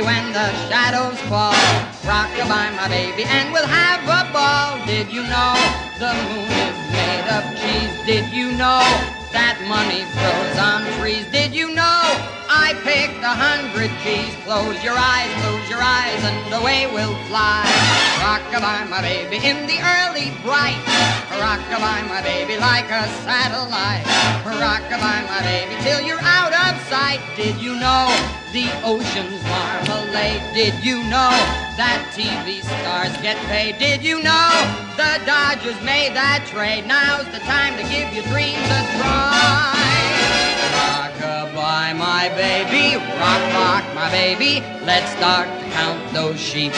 when the shadows fall. Rock-a-bye, my baby, and we'll have a ball. Did you know the moon is made of cheese? Did you know that money grows on trees? Did you know I picked 100 keys? Close your eyes, and away we'll fly. Rock-a-bye, my baby, in the early bright. Rock-a-bye, my baby, like a satellite. Rock-a-bye, my baby, till you're out of sight. Did you know the ocean's marmalade? Did you know that TV stars get paid? Did you know the Dodgers made that trade? Now's the time to give your dreams a try. Rock-a-bye, my baby, rock, rock, my baby, let's start to count those sheep.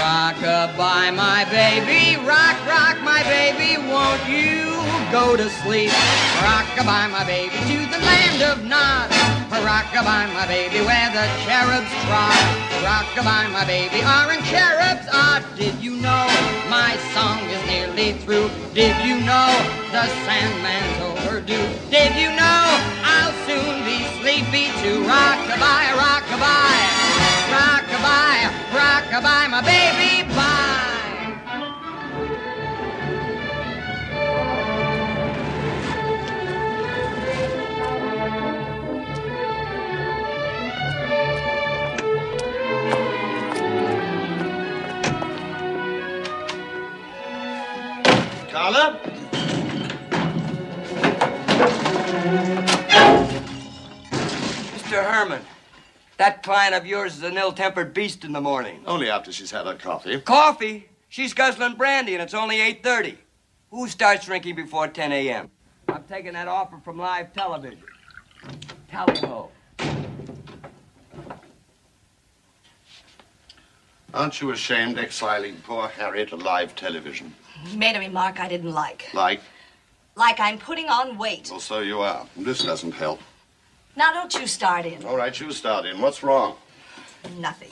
Rock-a-bye, my baby, rock, rock, my baby, won't you go to sleep? Rock-a-bye, my baby, to the land of Nod. Rock-a-bye, my baby, where the cherubs trot. Rock-a-bye, my baby, aren't cherubs odd? Did you know my song is nearly through? Did you know the Sandman's overdue? Did you know I'll soon be sleepy too? Rock-a-bye, rock-a-bye, rock-a-bye, rock-a-bye, my baby, bye. Carla? Mr. Herman, that client of yours is an ill-tempered beast in the morning. Only after she's had her coffee. Coffee? She's guzzling brandy, and it's only 8:30. Who starts drinking before 10 a.m.? I'm taking that offer from live television. Tally-ho. Aren't you ashamed exiling poor Harry to live television? He made a remark I didn't like. Like? Like I'm putting on weight. Well, so you are. This doesn't help. Now, don't you start in. All right, you start in. What's wrong? Nothing.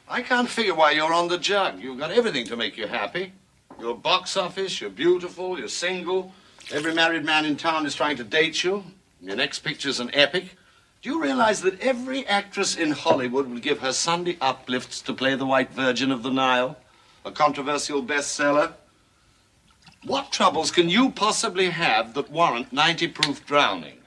I can't figure why you're on the jug. You've got everything to make you happy. Your box office, you're beautiful, you're single. Every married man in town is trying to date you. Your next picture's an epic. Do you realize that every actress in Hollywood would give her Sunday uplifts to play the White Virgin of the Nile? A controversial bestseller? What troubles can you possibly have that warrant 90-proof drowning?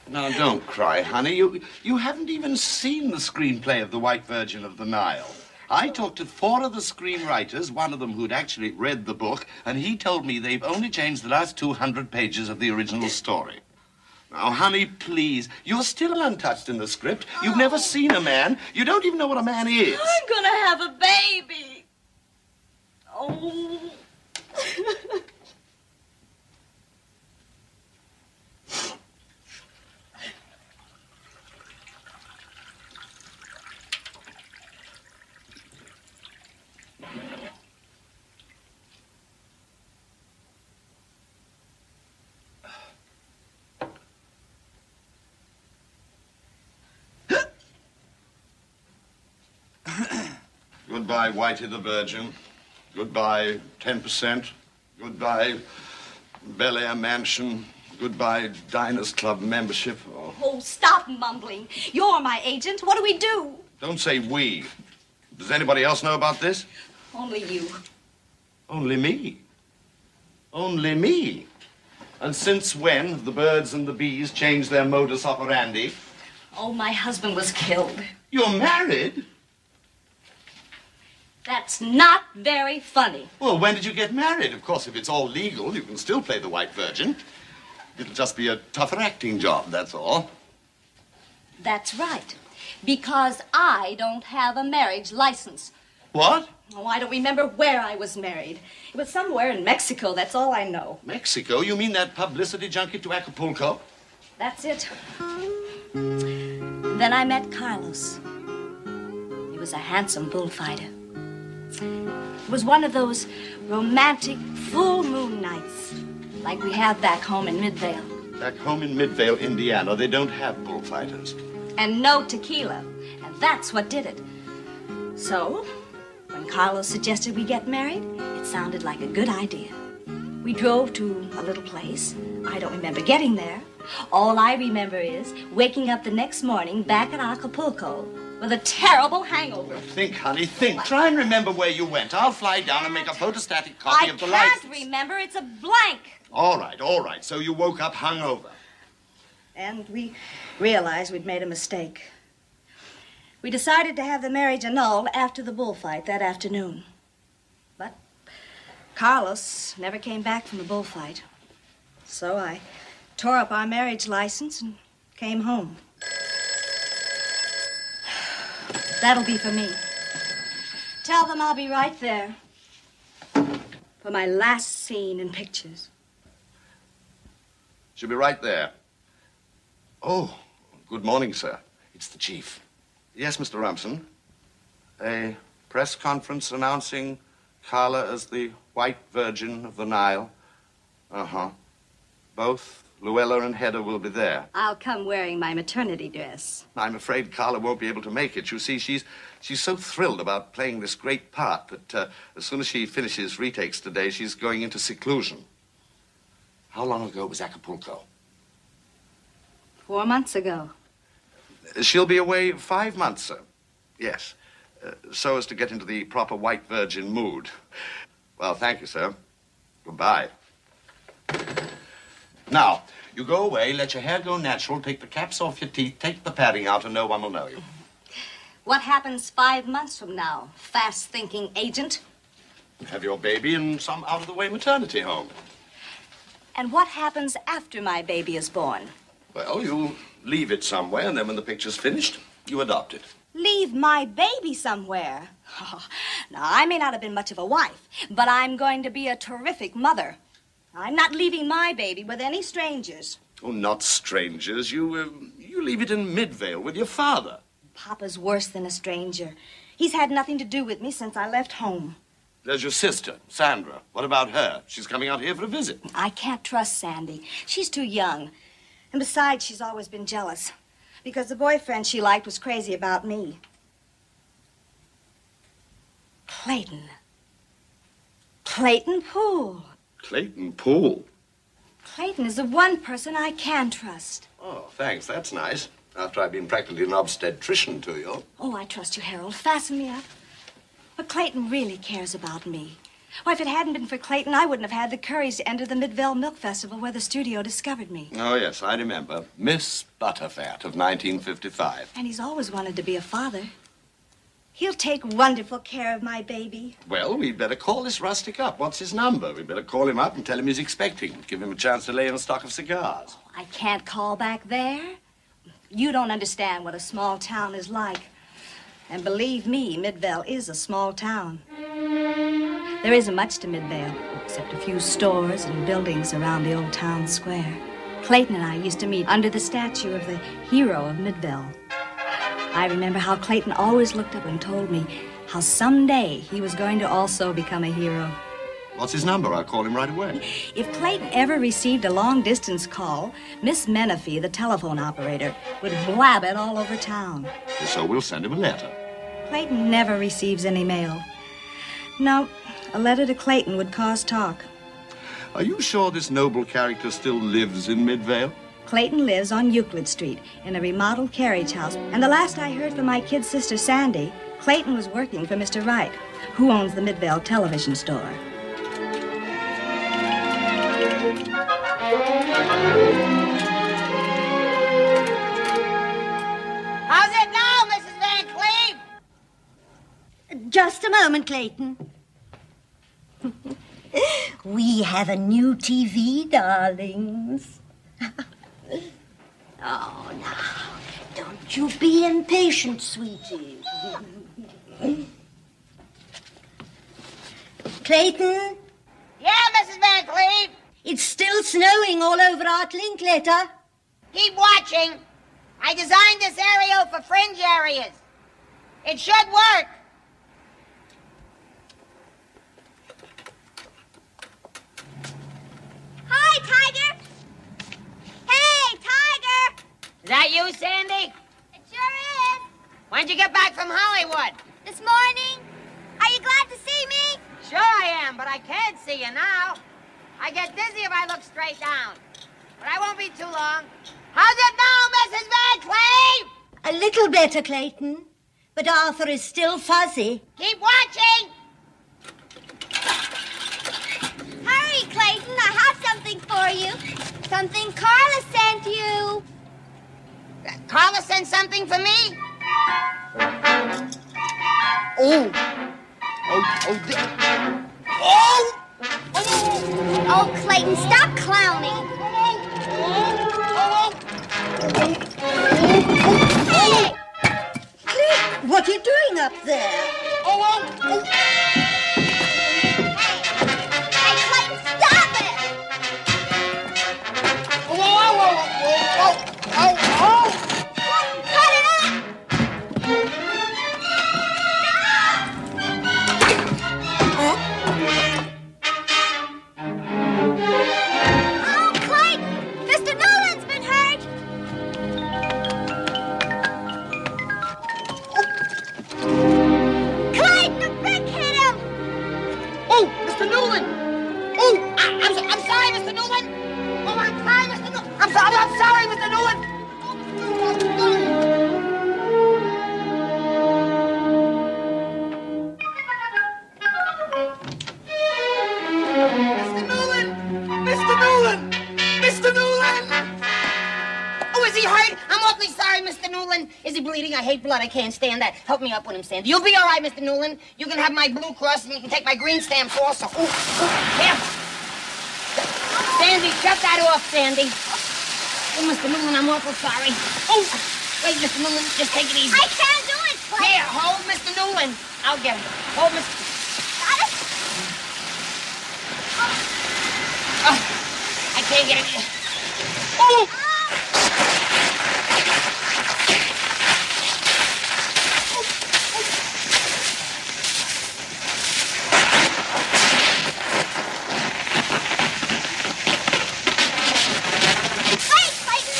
Now, don't cry, honey. You haven't even seen the screenplay of The White Virgin of the Nile. I talked to 4 of the screenwriters, one of them who'd actually read the book, and he told me they've only changed the last 200 pages of the original story. Now, honey, please. You're still untouched in the script. You've never seen a man. You don't even know what a man is. I'm gonna have a baby. Oh. Goodbye, Whitey the Virgin. Goodbye, 10%. Goodbye, Bel Air Mansion. Goodbye, Diners Club membership. Oh, stop mumbling. You're my agent. What do we do? Don't say we. Does anybody else know about this? Only you. Only me. Only me. And since when have the birds and the bees changed their modus operandi? Oh, my husband was killed. You're married? That's not very funny. Well, when did you get married? Of course, if it's all legal, you can still play the White Virgin. It'll just be a tougher acting job, that's all. That's right. Because I don't have a marriage license. What? Oh, I don't remember where I was married. It was somewhere in Mexico, that's all I know. Mexico? You mean that publicity junket to Acapulco? That's it. Then I met Carlos. He was a handsome bullfighter. It was one of those romantic full moon nights like we have back home in Midvale. Back home in Midvale, Indiana, they don't have bullfighters. And no tequila. And that's what did it. So, when Carlos suggested we get married, it sounded like a good idea. We drove to a little place. I don't remember getting there. All I remember is waking up the next morning back at Acapulco with a terrible hangover. Think, honey, think. Try and remember where you went. I'll fly down and make a photostatic copy of the license. I can't remember. It's a blank. All right. So you woke up hungover. And we realized we'd made a mistake. We decided to have the marriage annulled after the bullfight that afternoon. But Carlos never came back from the bullfight. So I tore up our marriage license and came home. That'll be for me. Tell them I'll be right there for my last scene in pictures. She'll be right there. Oh, good morning, sir. It's the chief. Yes, Mr. Rumson. A press conference announcing Carla as the White Virgin of the Nile. Uh-huh. Both Luella and Hedda will be there. I'll come wearing my maternity dress. I'm afraid Carla won't be able to make it. You see, she's so thrilled about playing this great part that as soon as she finishes retakes today, she's going into seclusion. How long ago was Acapulco? 4 months ago. She'll be away 5 months, sir. Yes. So as to get into the proper White Virgin mood. Well, thank you, sir. Goodbye. Now, you go away, let your hair go natural, take the caps off your teeth, take the padding out, and no one will know you. What happens 5 months from now, fast-thinking agent? Have your baby in some out-of-the-way maternity home. And what happens after my baby is born? Well, you leave it somewhere, and then when the picture's finished, you adopt it. Leave my baby somewhere? Oh, now, I may not have been much of a wife, but I'm going to be a terrific mother. I'm not leaving my baby with any strangers. Oh, not strangers. You leave it in Midvale with your father. Papa's worse than a stranger. He's had nothing to do with me since I left home. There's your sister, Sandra. What about her? She's coming out here for a visit. I can't trust Sandy. She's too young. And besides, she's always been jealous. Because the boyfriend she liked was crazy about me. Clayton. Clayton Poole. Clayton Poole? Clayton is the one person I can trust. Oh, thanks. That's nice. After I've been practically an obstetrician to you. Oh, I trust you, Harold. Fasten me up. But Clayton really cares about me. Why, if it hadn't been for Clayton, I wouldn't have had the courage to enter the Midvale Milk Festival where the studio discovered me. Oh, yes, I remember. Miss Butterfat of 1955. And he's always wanted to be a father. He'll take wonderful care of my baby. Well, we'd better call this rustic up. What's his number? We'd better call him up and tell him he's expecting. Give him a chance to lay in a stock of cigars. Oh, I can't call back there. You don't understand what a small town is like. And believe me, Midvale is a small town. There isn't much to Midvale, except a few stores and buildings around the old town square. Clayton and I used to meet under the statue of the hero of Midvale. I remember how Clayton always looked up and told me how someday he was going to also become a hero. What's his number? I'll call him right away. If Clayton ever received a long-distance call, Miss Menifee, the telephone operator, would blab it all over town. So we'll send him a letter. Clayton never receives any mail. No, a letter to Clayton would cause talk. Are you sure this noble character still lives in Midvale? Clayton lives on Euclid Street in a remodeled carriage house. And the last I heard from my kid sister, Sandy, Clayton was working for Mr. Wright, who owns the Midvale television store. How's it now, Mrs. Van Cleve? Just a moment, Clayton. We have a new TV, darlings. Oh, now, don't you be impatient, sweetie. Clayton? Yeah, Mrs. Van Cleve? It's still snowing all over our Linklater. Keep watching. I designed this aerial for fringe areas. It should work. Hi, Tiger! Hey, Tiger! Is that you, Sandy? It sure is. When'd you get back from Hollywood? This morning. Are you glad to see me? Sure I am, but I can't see you now. I get dizzy if I look straight down. but I won't be too long. How's it now, Mrs. Van Cleve? A little better, Clayton. But Arthur is still fuzzy. Keep watching. Hurry, Clayton. I have something for you. Something Carla sent you. Carla sent something for me? Oh, Clayton, stop clowning. Hey! Clayton, what are you doing up there? Hey, Clayton, stop it! Clayton, cut it out! Oh, Clayton! Mr. Nolan's been hurt! Clayton, a brick hit him! Oh, Mr. Newland! Oh, I'm sorry, Mr. Newland! Oh, I'm sorry, Mr. Newland! I'm sorry, Mr. Newland! Mr. Newland! Mr. Newland! Mr. Newland! Oh, is he hurt? I'm awfully sorry, Mr. Newland. Is he bleeding? I hate blood. I can't stand that. Help me up with him, Sandy. You'll be all right, Mr. Newland. You can have my Blue Cross, and you can take my green stamps also. Careful. Sandy, shut that off, Sandy. Oh, Mr. Newland, I'm awful sorry. Oh, wait, Mr. Newland, just take it easy. I can't do it, Clayton! Here, hold Mr. Newland. I'll get him. Hold Mr. Got it? I can't get him. Oh! Wait, Clayton!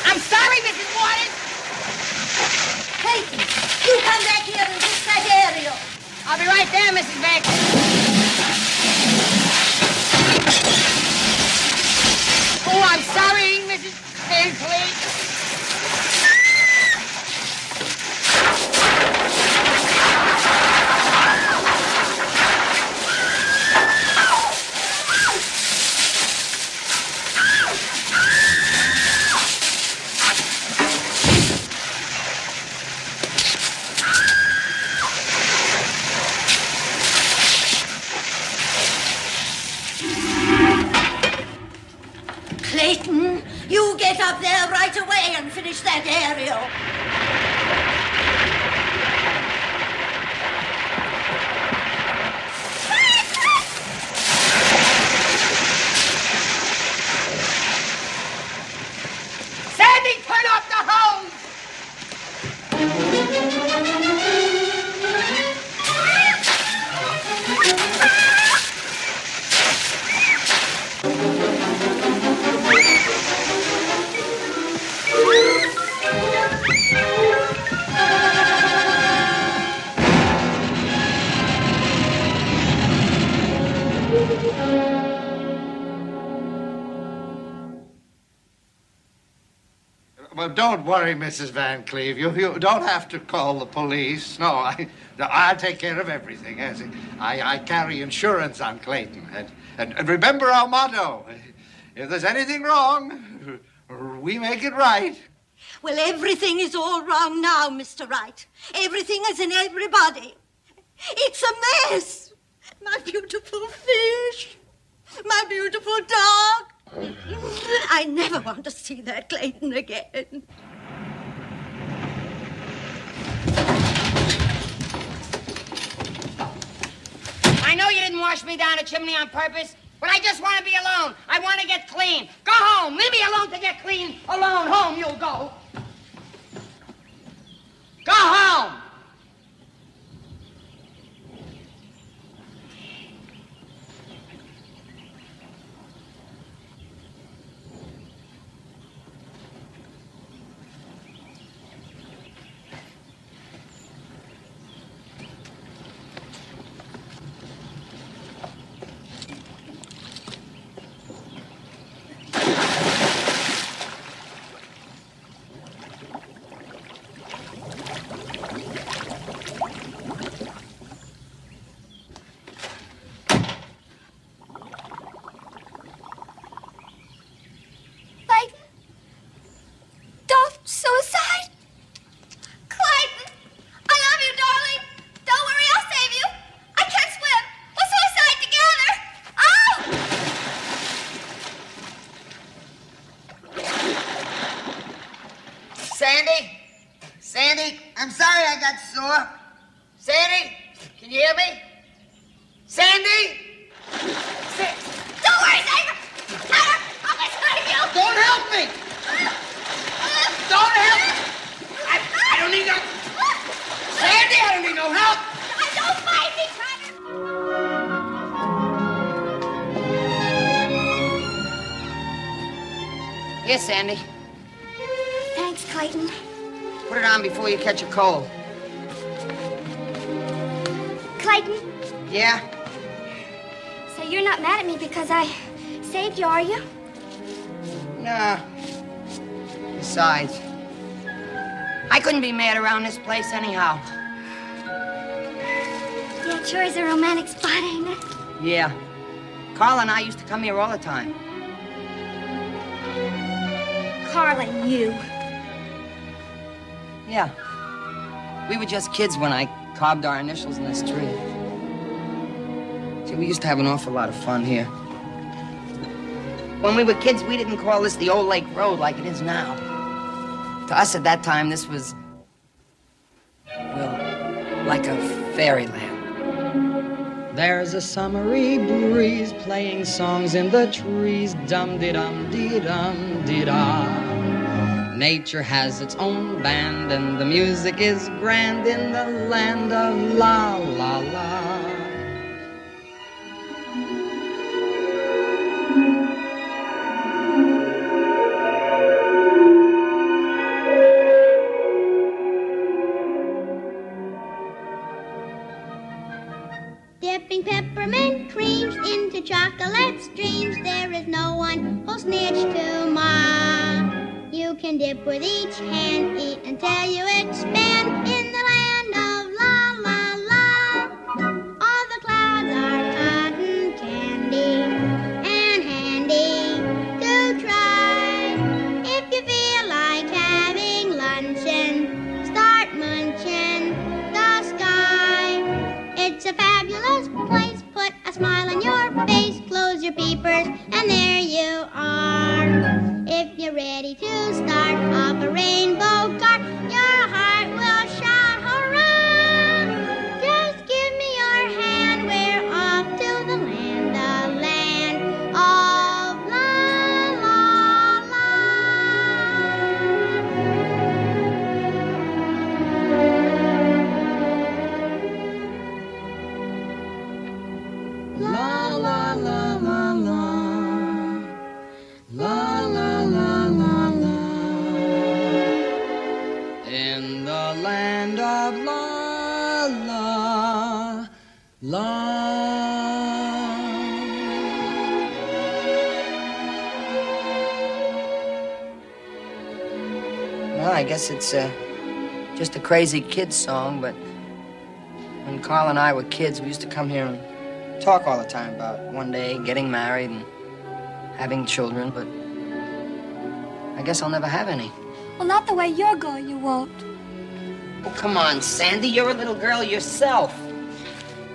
I'm sorry, Mrs. Waters. Clayton, you come back here and fix that aerial. I'll be right there, Mrs. Beck. Oh, I'm sorry, Mrs. Van Cleve. Clayton, you get up there right away and finish that aerial. Sandy, turn off the hose. Well, don't worry, Mrs. Van Cleve. You don't have to call the police. No, I'll take care of everything. Yes. I carry insurance on Clayton. And remember our motto. If there's anything wrong, we make it right. Well, everything is all wrong now, Mr. Wright. Everything is in everybody. It's a mess. My beautiful fish. My beautiful dog. I never want to see that Clayton again. I know you didn't wash me down a chimney on purpose, but I just want to be alone. I want to get clean. Go home. Leave me alone to get clean. Alone. Home you'll go. Go home. Suicide? Clayton! I love you, darling. Don't worry, I'll save you. I can't swim. We'll suicide together. Oh! Sandy? Sandy? I'm sorry I got sore. Sandy? Can you hear me? Sandy? Don't worry, Sager. I'll be sorry you. Don't help me. Don't help me. I don't need no... Sandy, I don't need no help. Don't fight me, Connor. Here, Sandy. Thanks, Clayton. Put it on before you catch a cold. Clayton? Yeah? So you're not mad at me because I saved you, are you? No. Besides, I couldn't be mad around this place anyhow. Yeah, it sure is a romantic spot, ain't it? Yeah. Carl and I used to come here all the time. Carl and you. Yeah. We were just kids when I carved our initials in this tree. See, we used to have an awful lot of fun here. When we were kids, we didn't call this the Old Lake Road like it is now. To us at that time, this was, well, like a fairyland. There's a summery breeze playing songs in the trees, dum-de-dum-de-dum-de-da. Nature has its own band, and the music is grand in the land of la-la-la. Dipping peppermint creams into chocolate streams, there is no one who'll snitch to Ma. You can dip with each hand, eat until you expand in the land of la la la. All the clouds are cotton candy and handy to try. If you feel like having luncheon, start munching the sky. It's a fabulous place, put a smile on your face, close your peepers, and there you are. If you're ready to start off a rainbow cart, your heart will shout hurrah. Just give me your hand, we're off to the land of la la la. La la la la la. La la la la la. In the land of la la la. Well, I guess it's just a crazy kid's song, but when Carl and I were kids, we used to come here and talk all the time about one day getting married and having children, but I guess I'll never have any. Well, not the way you're going, you won't. Oh, come on, Sandy. You're a little girl yourself.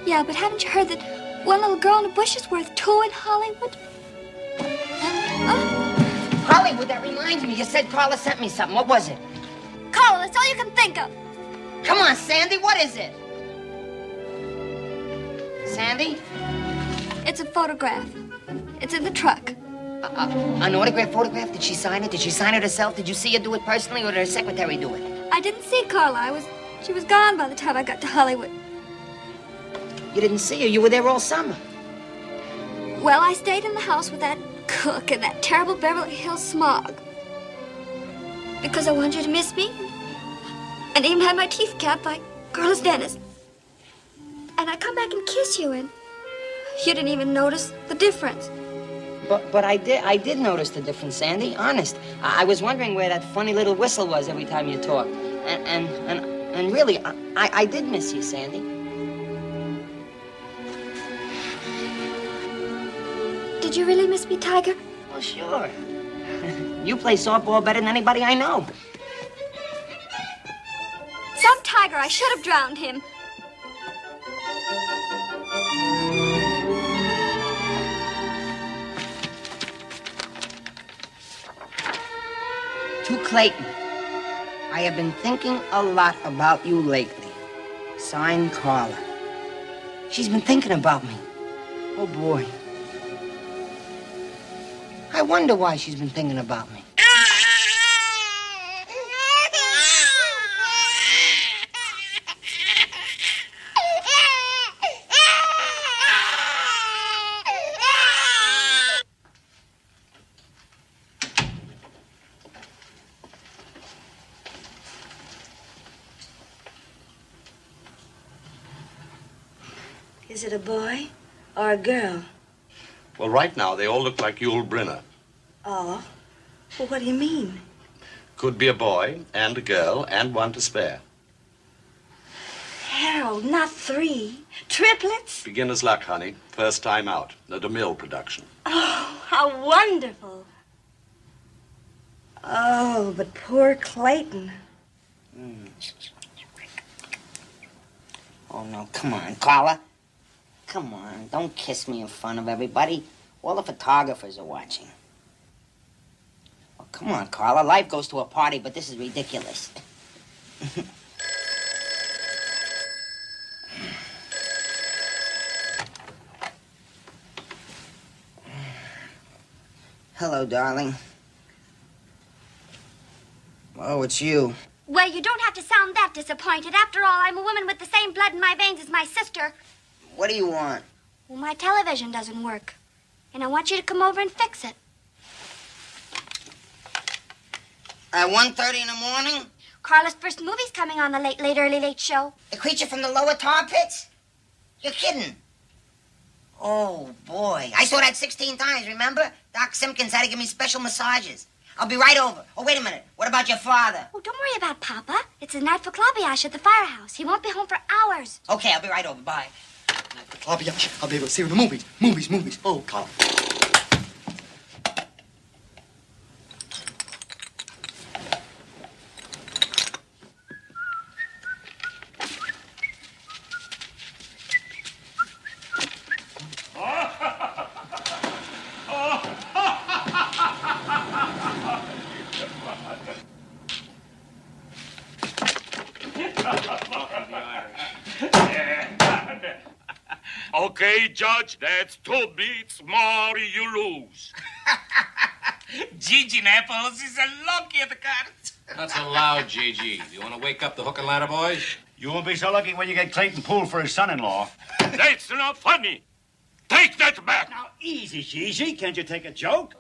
Yeah, but haven't you heard that One little girl in a bush is worth two in Hollywood. Hollywood, that reminds me. You said Carla sent me something. What was it? Carl, that's all you can think of. Come on, Sandy, what is it? Sandy? It's a photograph. It's in the truck. An autograph photograph? Did she sign it? Did she sign it herself? Did you see her do it personally, or did her secretary do it? I didn't see Carla. She was gone by the time I got to Hollywood. You didn't see her? You were there all summer. Well, I stayed in the house with that cook and that terrible Beverly Hills smog. Because I wanted you to miss me. And even had my teeth capped like Carla's dentist. And I come back and kiss you, and you didn't even notice the difference. But I did notice the difference, Sandy. Honest. I was wondering where that funny little whistle was every time you talked. And really, I did miss you, Sandy. Did you really miss me, Tiger? Well, sure. You play softball better than anybody I know. Some tiger. I should have drowned him. To Clayton, I have been thinking a lot about you lately. Signed, Carla. She's been thinking about me. Oh, boy. I wonder why she's been thinking about me. Is it a boy or a girl? Well, right now, they all look like Yul Brynner. Oh, well, what do you mean? Could be a boy and a girl and one to spare. Harold, not three. Triplets? Beginner's luck, honey. First time out. A DeMille production. Oh, how wonderful. Oh, but poor Clayton. Oh, no, come on, Carla. Come on, don't kiss me in front of everybody. All the photographers are watching. Oh, come on, Carla. Life goes to a party, but this is ridiculous. Hello, darling. Oh, it's you. Well, you don't have to sound that disappointed. After all, I'm a woman with the same blood in my veins as my sister. What do you want? Well, my television doesn't work. And I want you to come over and fix it. At 1:30 in the morning? Carla's first movie's coming on the late show. The creature from the lower tar pits? You're kidding. Oh, boy. I saw that 16 times, remember? Doc Simpkins had to give me special massages. I'll be right over. Oh, wait a minute. What about your father? Oh, don't worry about Papa. It's his night for Claviash at the firehouse. He won't be home for hours. Okay, I'll be right over. Bye. Claviash, I'll be able to see you in the movies. Movies. Oh, Carl. Okay, Judge, that's 2 beats more you lose. Gigi Naples is a lucky at the cards. Not so loud, Gigi. You want to wake up the hook and ladder boys? You won't be so lucky when you get Clayton pulled for his son-in-law. That's not funny. Take that back. Now, easy, Gigi. Can't you take a joke?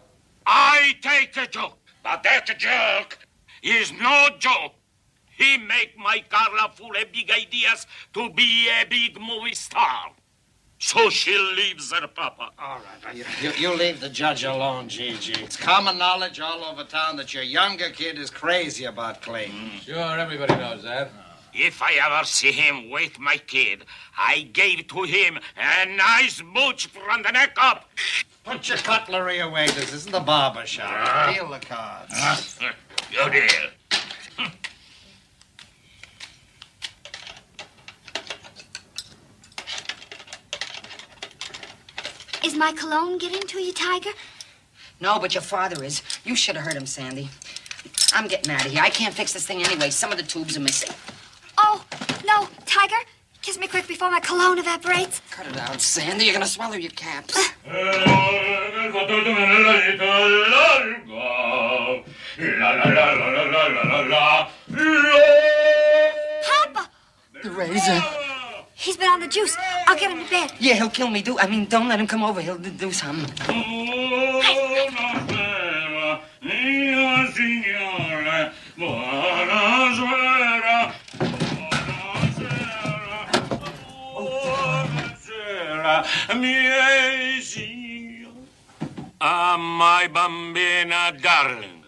I take a joke, but that joke is no joke. He make my Carla full of big ideas to be a big movie star. So she leaves her papa. All right. You leave the judge alone, Gigi. It's common knowledge all over town that your younger kid is crazy about Clayton. Sure, everybody knows that. If I ever see him with my kid, I gave to him a nice booch from the neck up. Put your cutlery away. This isn't the barber shop. Deal the cards. Good deal. Is my cologne getting to you, Tiger? No, but your father is. You should have heard him, Sandy. I'm getting out of here. I can't fix this thing anyway. Some of the tubes are missing. Oh, no, Tiger. Kiss me quick before my cologne evaporates. Cut it out, Sandy. You're gonna swallow your caps. Papa! The razor. He's been on the juice. I'll get him to bed. Yeah, he'll kill me. Don't let him come over. He'll do something. My bambina darling.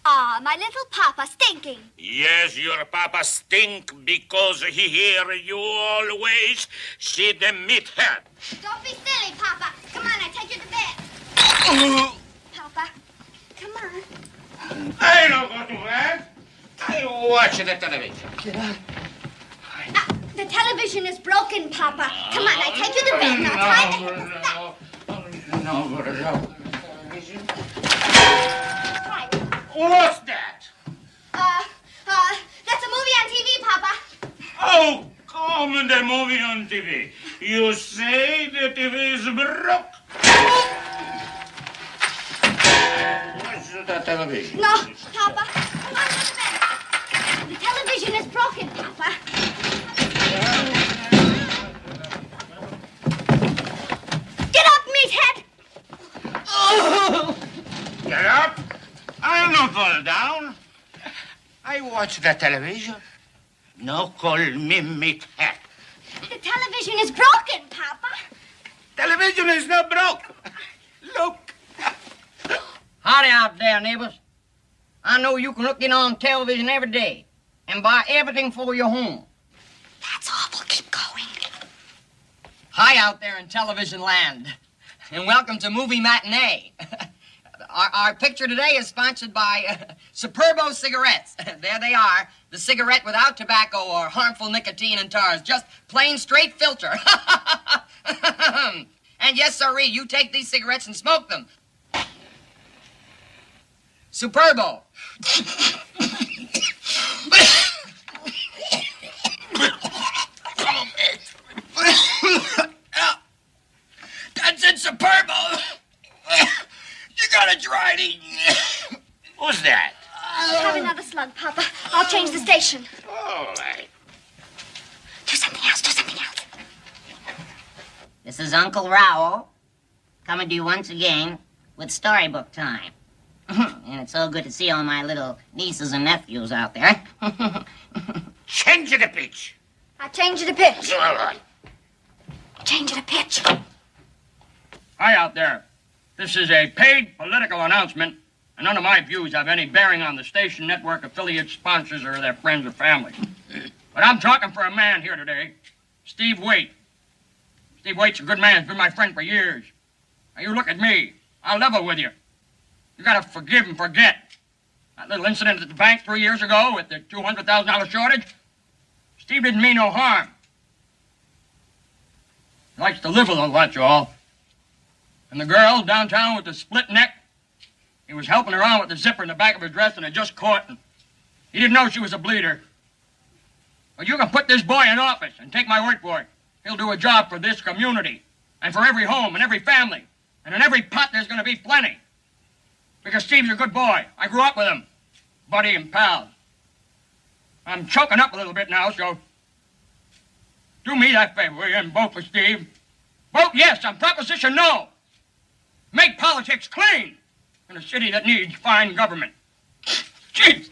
Ah, my little papa stinking. Yes, your papa stink because he hear you always see the meathead. Don't be silly, Papa. Come on, I take you to bed. Papa, come on. I don't go to bed. I watch the television. Get out. The television is broken, Papa. Come on, I take you to bed. Now, Tiger. No. What's that? That's a movie on TV, Papa. Oh, come the movie on TV. You say the TV is broke. What's the television? No, Papa. Come on, go to bed. The television is broken, Papa. Get up, meathead! Get up. I'll not fall down. I watch the television. No call me meathead. The television is broken, Papa. Television is not broke. Look. Howdy out there, neighbors. I know you can look in on television every day and buy everything for your home. That's awful. Keep going. Hi out there in television land, and welcome to Movie Matinee. Our picture today is sponsored by Superbo cigarettes. There they are, the cigarette without tobacco or harmful nicotine and tars, just plain straight filter. And yes, sirree, you take these cigarettes and smoke them. Superbo. That's it, Superbo. You got a dry eating. Who's that? Have another slug, Papa. I'll change the station. All right. Do something else. Do something else. This is Uncle Raoul coming to you once again with storybook time. And it's so good to see all my little nieces and nephews out there. Change the pitch. I'll change the pitch. All right. Change the pitch. Hi out there. This is a paid political announcement, and none of my views have any bearing on the station, network, affiliates, sponsors, or their friends or family. But I'm talking for a man here today, Steve Waite. Steve Waite's a good man. He's been my friend for years. Now, you look at me. I'll level with you. You gotta forgive and forget. That little incident at the bank 3 years ago with the $200,000 shortage, Steve didn't mean no harm. He likes to live a little, that's all. And the girl downtown with the split neck, he was helping her on with the zipper in the back of her dress and it just caught him. He didn't know she was a bleeder. But you can put this boy in office and take my word for it. He'll do a job for this community and for every home and every family. And in every pot there's going to be plenty. Because Steve's a good boy. I grew up with him. Buddy and pal. I'm choking up a little bit now, so do me that favor, will you, and vote for Steve. Vote yes on Proposition No. Make politics clean in a city that needs fine government. Jeez.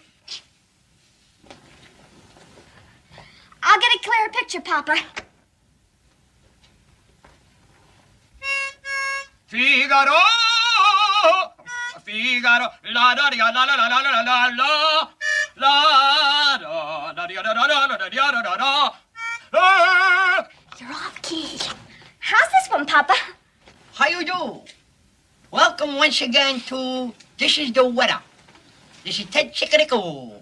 I'll get a clearer picture, Papa. Figaro, Figaro, la da da la la la la la la la la da da da da da da da da da. You're off key. How's this one, Papa? How you do? Welcome once again to This is the Weather. This is Ted Chickadicko,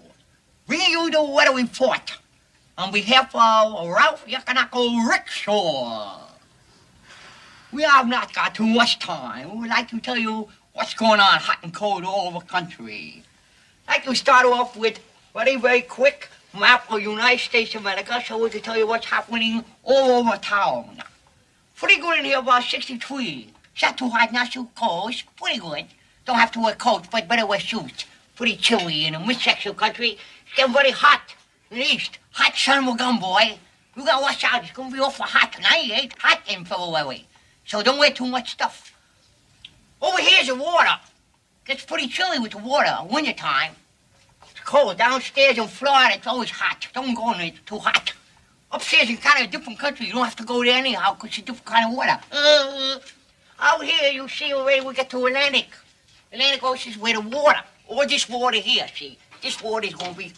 bringing you the weather report on behalf of Ralph Yakanako Rickshaw. We have not got too much time. We'd like to tell you what's going on hot and cold all over the country. I'd like to start off with very, very quick map of the United States of America so we can tell you what's happening all over town. Pretty good in here, about 63. It's not too hot, not too cold. It's pretty good. Don't have to wear coats, but better wear suits. Pretty chilly in the midsection of the country. It's getting very hot in the east. Hot son of a gun, boy. You gotta watch out. It's gonna be awful hot tonight. It ain't hot in February. So don't wear too much stuff. Over here's the water. Gets pretty chilly with the water in wintertime. It's cold. Downstairs in Florida, it's always hot. Don't go in there, it's too hot. Upstairs in kind of a different country. You don't have to go there anyhow because it's a different kind of water. Out here, you see already we get to Atlantic. Atlantic Ocean's where the water. Or this water here, see. This water is going to be...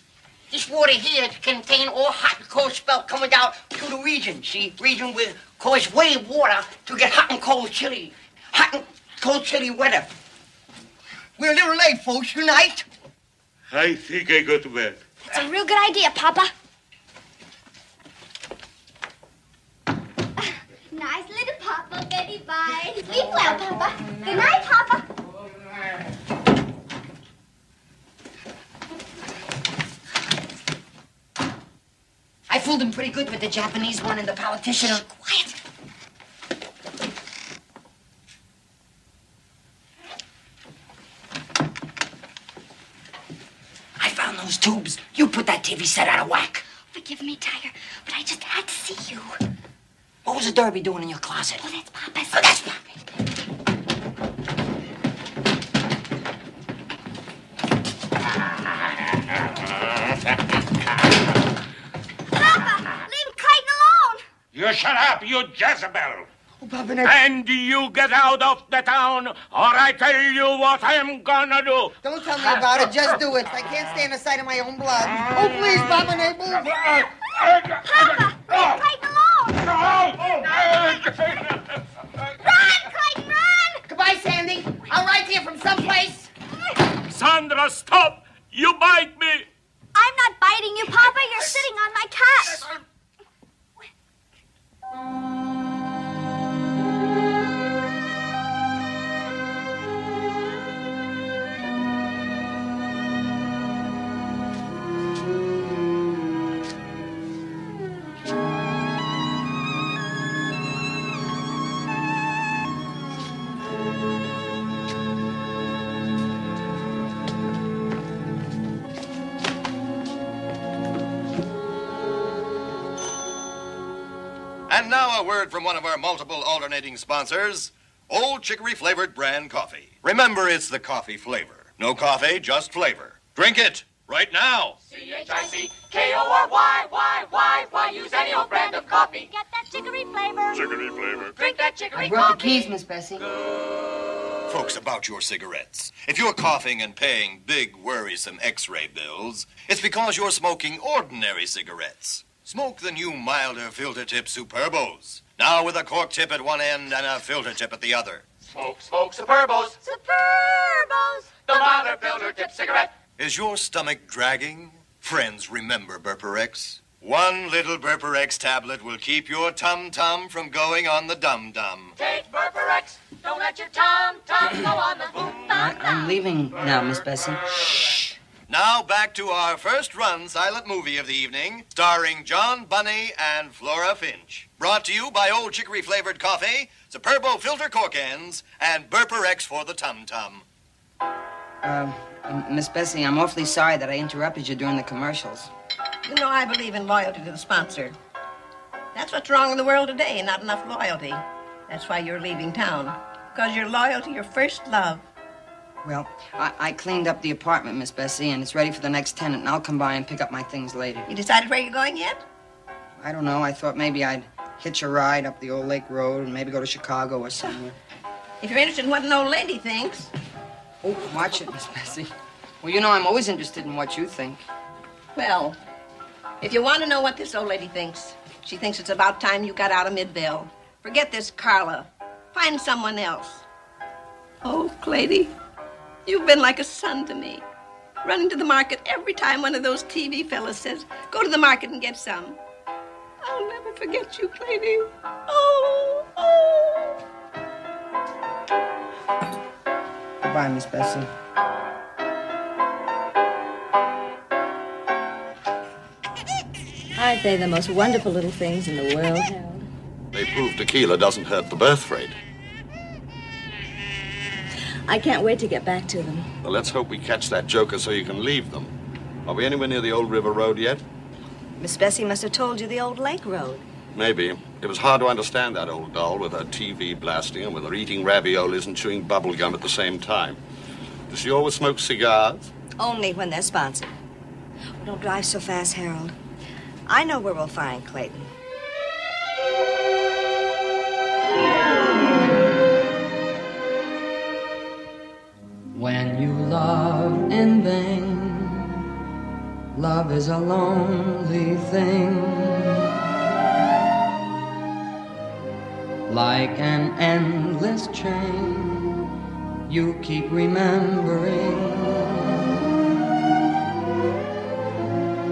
This water here contains all hot and cold spell coming down to the region, see? Region where cause wave water to get hot and cold chilly. Hot and cold chilly weather. We're a little late, folks. Good night. I think I go to bed. It's a real good idea, Papa. Nice little Papa, baby, bye. Sleep well, Papa. Good night, Papa. I fooled him pretty good with the Japanese one and the politician. Quiet. I found those tubes. You put that TV set out of whack. Forgive me, Tiger, but I just had to see you. What was the derby doing in your closet? Oh, that's Papa's. Oh, that's Papa's. You shut up, you Jezebel. Oh, Papa, and you get out of the town, or I tell you what I'm gonna do. Don't tell me about it. Just do it. I can't stand the sight of my own blood. Oh, please, Papa Naples. Papa, leave Clayton alone. Run, Clayton, run. Goodbye, Sandy. I'll write to you from someplace. Sandra, stop. You bite me. I'm not biting you, Papa. You're sitting on my cat. And now a word from one of our multiple alternating sponsors, Old Chicory Flavored Brand Coffee. Remember, it's the coffee flavor. No coffee, just flavor. Drink it right now. CHICKORY, use any old brand of coffee. Get that chicory flavor. Chicory flavor. Drink that chicory I brought coffee. the keys, Miss Bessie. Folks, about your cigarettes. If you're coughing and paying big, worrisome X-ray bills, it's because you're smoking ordinary cigarettes. Smoke the new milder filter tip Superbos. Now with a cork tip at one end and a filter tip at the other. Smoke Superbos. Superbos. The milder filter tip cigarette. Is your stomach dragging? Friends, remember Burperex. One little Burperex tablet will keep your tum-tum from going on the dum-dum. Take Burperex. Don't let your tum-tum go on the boom. I'm leaving now, Miss Bessie. Now back to our first-run silent movie of the evening, starring John Bunny and Flora Finch. Brought to you by Old Chicory Flavored Coffee, Superbo Filter Cork Ends, and Burperex for the tum-tum. Miss Bessie, I'm awfully sorry that I interrupted you during the commercials. You know, I believe in loyalty to the sponsor. That's what's wrong in the world today, not enough loyalty. That's why you're leaving town, because you're loyal to your first love. Well, I cleaned up the apartment, Miss Bessie, and it's ready for the next tenant, and I'll come by and pick up my things later. You decided where you're going yet? I don't know. I thought maybe I'd hitch a ride up the old Lake Road and maybe go to Chicago or somewhere. If you're interested in what an old lady thinks. Oh, watch it, Miss Bessie. Well, you know I'm always interested in what you think. Well, if you want to know what this old lady thinks, she thinks it's about time you got out of Midvale. Forget this Carla. Find someone else. Oh, lady, you've been like a son to me. Running to the market every time one of those TV fellas says, go to the market and get some. I'll never forget you, Clady. Oh, oh. Goodbye, Miss Bessie. Aren't they the most wonderful little things in the world, Harold? They prove tequila doesn't hurt the birth rate. I can't wait to get back to them. Well, let's hope we catch that joker so you can leave them. Are we anywhere near the old river road yet? Miss Bessie must have told you the old lake road. Maybe. It was hard to understand that old doll with her TV blasting and with her eating raviolis and chewing bubble gum at the same time. Does she always smoke cigars? Only when they're sponsored. Don't drive so fast, Harold. I know where we'll find Clayton. When you love in vain, love is a lonely thing, like an endless chain you keep remembering.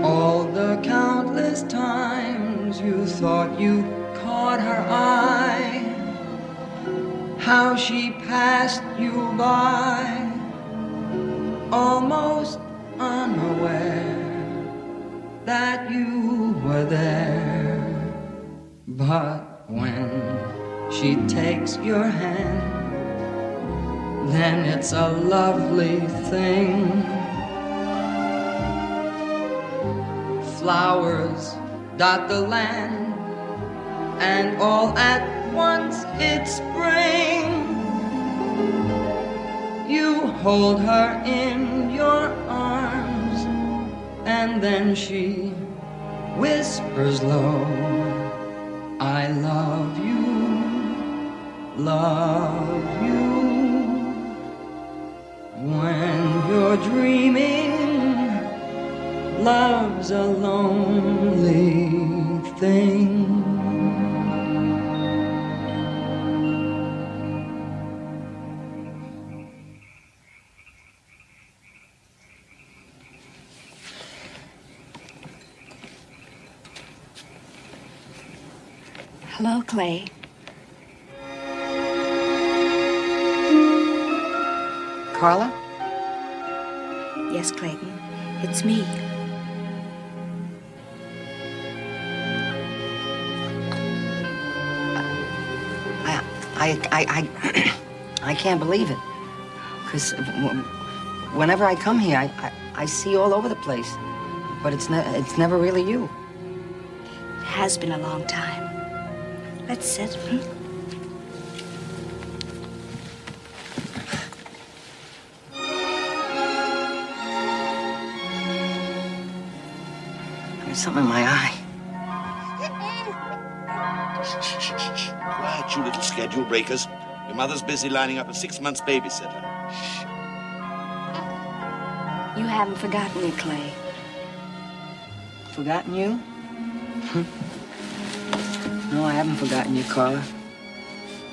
All the countless times you thought you caught her eye, how she passed you by, almost unaware that you were there. But when she takes your hand, then it's a lovely thing. Flowers dot the land, and all at once it's spring. You hold her in your arms, and then she whispers low, I love you, love you. When you're dreaming, love's a lonely thing. Hello, Clay. Carla? Yes, Clayton. It's me. I can't believe it. Because whenever I come here, I see you all over the place. But it's never really you. It has been a long time. Let's sit. There's something in my eye. Quiet, you little schedule breakers. Your mother's busy lining up a 6 months babysitter. You haven't forgotten me, Clay. Forgotten you? No, I haven't forgotten you, Carla.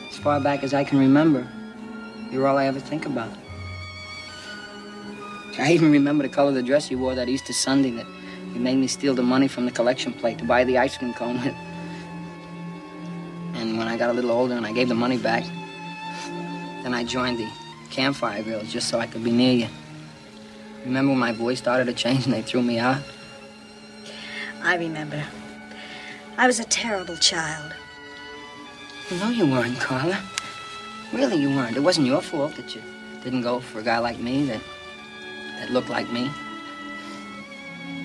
As far back as I can remember, you're all I ever think about. I even remember the color of the dress you wore that Easter Sunday that you made me steal the money from the collection plate to buy the ice cream cone with. And when I got a little older and I gave the money back, then I joined the Campfire Girls just so I could be near you. Remember when my voice started to change and they threw me out? I remember. I was a terrible child. No, you weren't, Carla. Really, you weren't. It wasn't your fault that you didn't go for a guy like me that looked like me.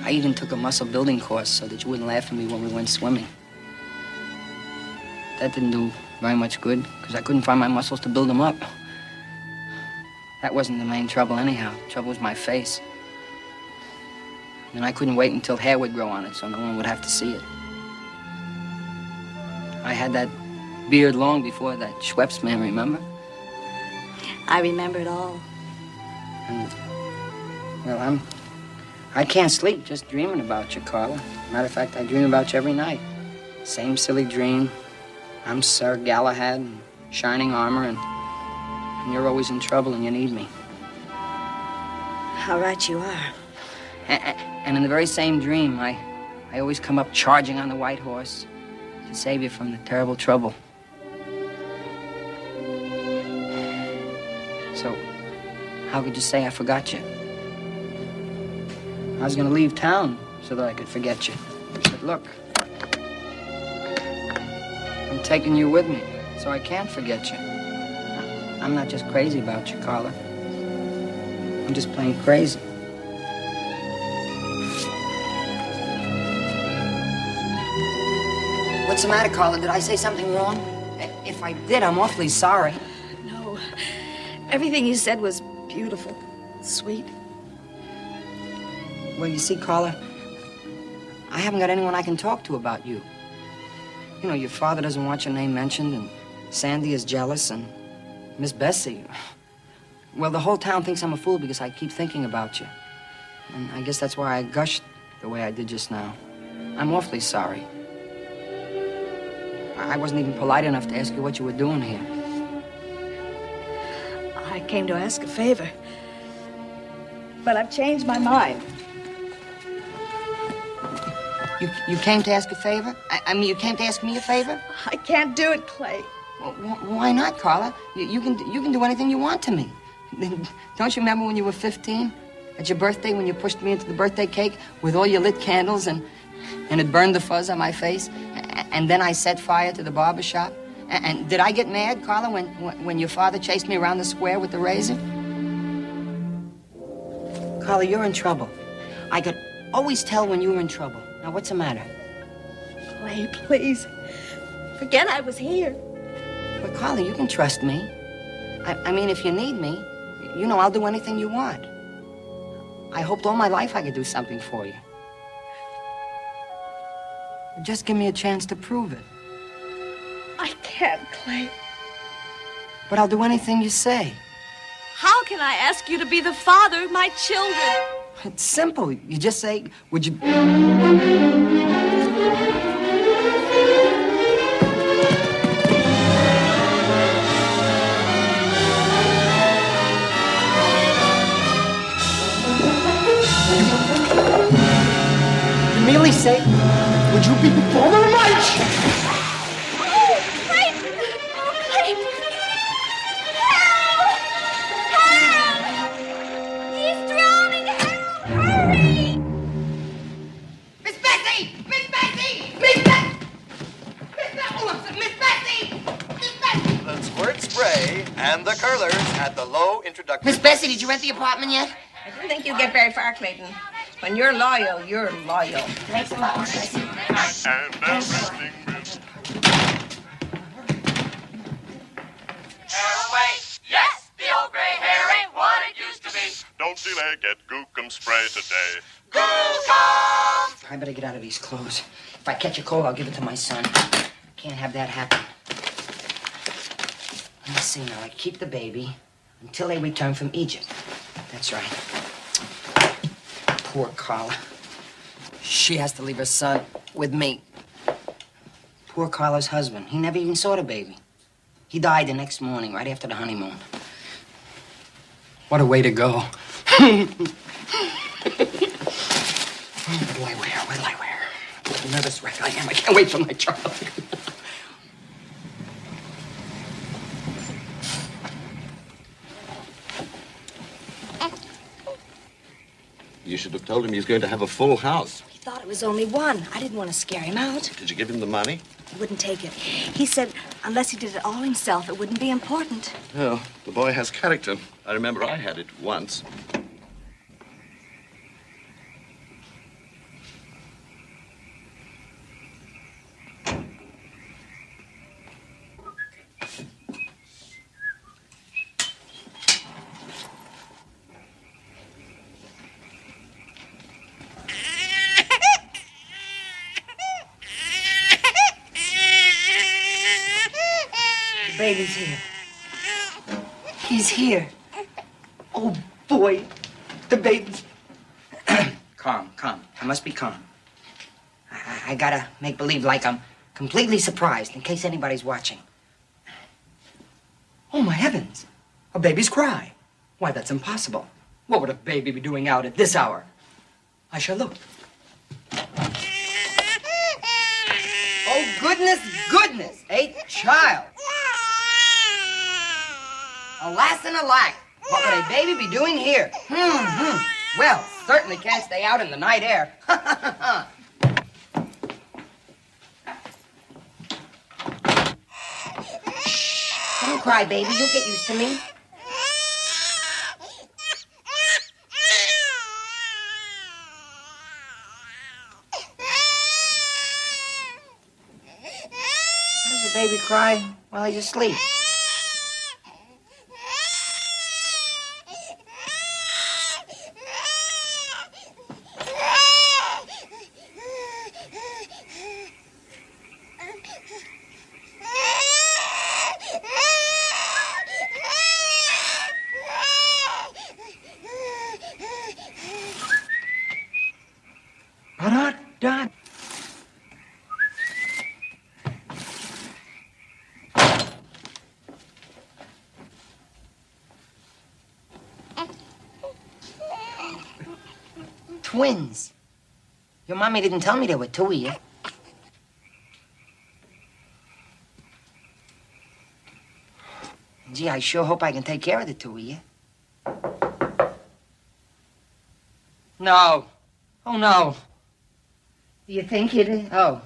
I even took a muscle building course so that you wouldn't laugh at me when we went swimming. That didn't do very much good because I couldn't find my muscles to build them up. That wasn't the main trouble anyhow. The trouble was my face. And I couldn't wait until hair would grow on it so no one would have to see it. I had that beard long before that Schweppes man, remember? I remember it all. And, well, I can't sleep just dreaming about you, Carla. Matter of fact, I dream about you every night. Same silly dream. I'm Sir Galahad in shining armor, and you're always in trouble and you need me. How right you are. And in the very same dream, I always come up charging on the white horse to save you from the terrible trouble. So, How could you say I forgot you? I was gonna leave town so that I could forget you. But look, I'm taking you with me, so I can't forget you. I'm not just crazy about you, Carla. I'm just plain crazy. What's the matter, Carla? Did I say something wrong? If I did, I'm awfully sorry. No. Everything you said was beautiful, sweet. Well, you see, Carla, I haven't got anyone I can talk to about you. You know, your father doesn't want your name mentioned, and Sandy is jealous, and Miss Bessie. Well, the whole town thinks I'm a fool because I keep thinking about you. And I guess that's why I gushed the way I did just now. I'm awfully sorry. I wasn't even polite enough to ask you what you were doing here. I came to ask a favor. But I've changed my mind. You came to ask a favor? I mean, you came to ask me a favor? I can't do it, Clay. Well, why not, Carla? You can do anything you want to me. Don't you remember when you were 15? At your birthday, when you pushed me into the birthday cake with all your lit candles and it burned the fuzz on my face? And then I set fire to the barber shop? And did I get mad, Carla, when your father chased me around the square with the razor? Carla, you're in trouble. I could always tell when you were in trouble. Now, what's the matter? Clay, please. Forget I was here. But, Carla, you can trust me. I mean, if you need me, you know I'll do anything you want. I hoped all my life I could do something for you. Just give me a chance to prove it. I can't, Clay. But I'll do anything you say. How can I ask you to be the father of my children? It's simple. You just say, would you... You merely say, would you be the father of my children? And the curlers at the low introductory. Miss Bessie, did you rent the apartment yet? I didn't think you'd get very far, Clayton. When you're loyal, you're loyal. Thanks a lot, Miss Bessie. And everything Hair away. Yes, the old gray hair ain't what it used to be. Don't delay, get Gookum spray today. Gookum! I better get out of these clothes. If I catch a cold, I'll give it to my son. Can't have that happen. Let me see now. I keep the baby until they return from Egypt. That's right. Poor Carla. She has to leave her son with me. Poor Carla's husband. He never even saw the baby. He died the next morning, right after the honeymoon. What a way to go. What do I wear? What do I wear? What a nervous wreck I am. I can't wait for my child. You should have told him he's going to have a full house. He thought it was only one. I didn't want to scare him out. Did you give him the money? He wouldn't take it. He said unless he did it all himself, it wouldn't be important. Well, the boy has character. I remember I had it once. The baby's here. He's here. Oh, boy. The baby's... Calm. I must be calm. I gotta make believe like I'm completely surprised in case anybody's watching. Oh, my heavens. A baby's cry. Why, that's impossible. What would a baby be doing out at this hour? I shall look. Oh, goodness. A child. Alas and alack. What would a baby be doing here? Well, certainly can't stay out in the night air. Don't cry, baby. You'll get used to me. How does a baby cry while he's asleep? Done. Twins. Your mommy didn't tell me there were two of you. Gee, I sure hope I can take care of the two of you. No. Oh, no. Do you think it? Oh.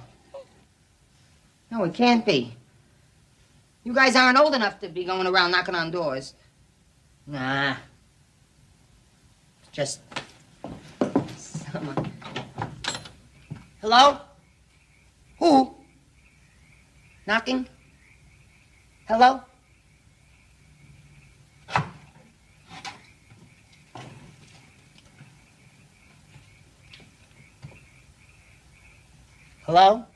No, it can't be. You guys aren't old enough to be going around knocking on doors. Nah. Just someone. Hello? Who? Knocking? Hello? Hello?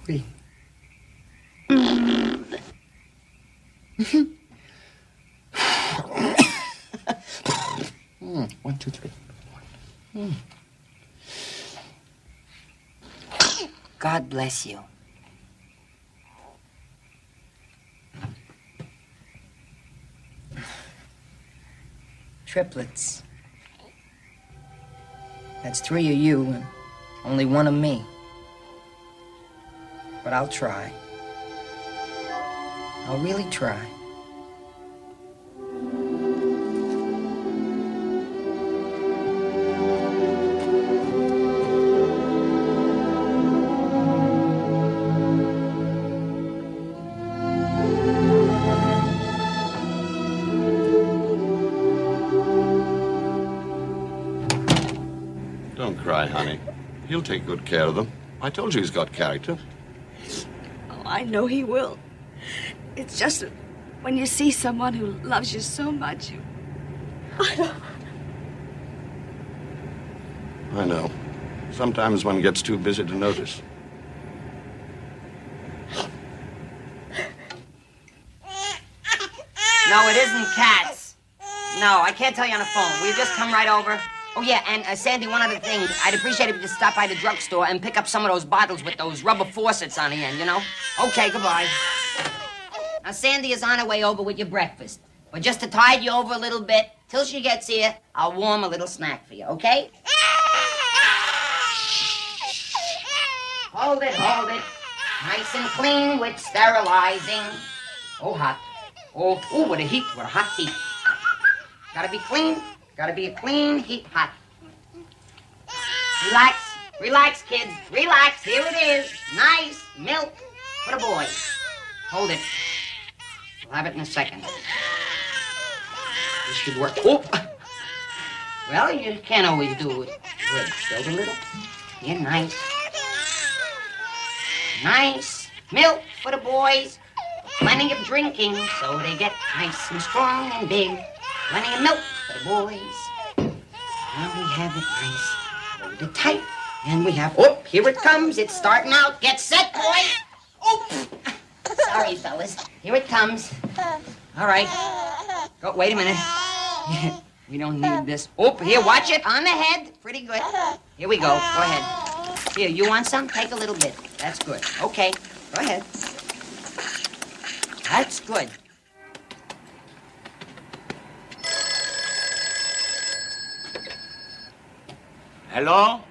Three. 1, 2, 3. God bless you. Triplets. That's 3 of you and only 1 of me. But I'll try. I'll really try. Don't cry, honey. He'll take good care of them. I told you he's got character. Oh, I know he will. It's just that when you see someone who loves you so much, I know. Sometimes one gets too busy to notice. No, it isn't cats. No, I can't tell you on the phone. Will you just come right over? Oh, yeah, and Sandy, one other thing. I'd appreciate it if you just stop by the drugstore and pick up some of those bottles with those rubber faucets on the end, you know? Okay, goodbye. Now, Sandy is on her way over with your breakfast. But just to tide you over a little bit, till she gets here, I'll warm a little snack for you, okay? Hold it, hold it. Nice and clean with sterilizing. Oh, hot. Oh, what a heat, what a hot heat. Gotta be clean. Gotta be a clean heat hot. Relax, relax, kids. Relax, here it is. Nice milk for the boys. Hold it. We'll have it in a second. This should work. Oh! Well, you can't always do it. Good. Build a little. Yeah, nice. Nice milk for the boys. Plenty of drinking so they get nice and strong and big. Plenty of milk for the boys. Now we have it nice. Hold it tight. And we have... Oh, here it comes. It's starting out. Get set, boy. Oh! Sorry, fellas. Here it comes. All right. Oh, wait a minute. We don't need this. Oh, here, watch it. On the head. Pretty good. Here we go. Go ahead. Here, you want some? Take a little bit. That's good. Okay. Go ahead. That's good. Hello?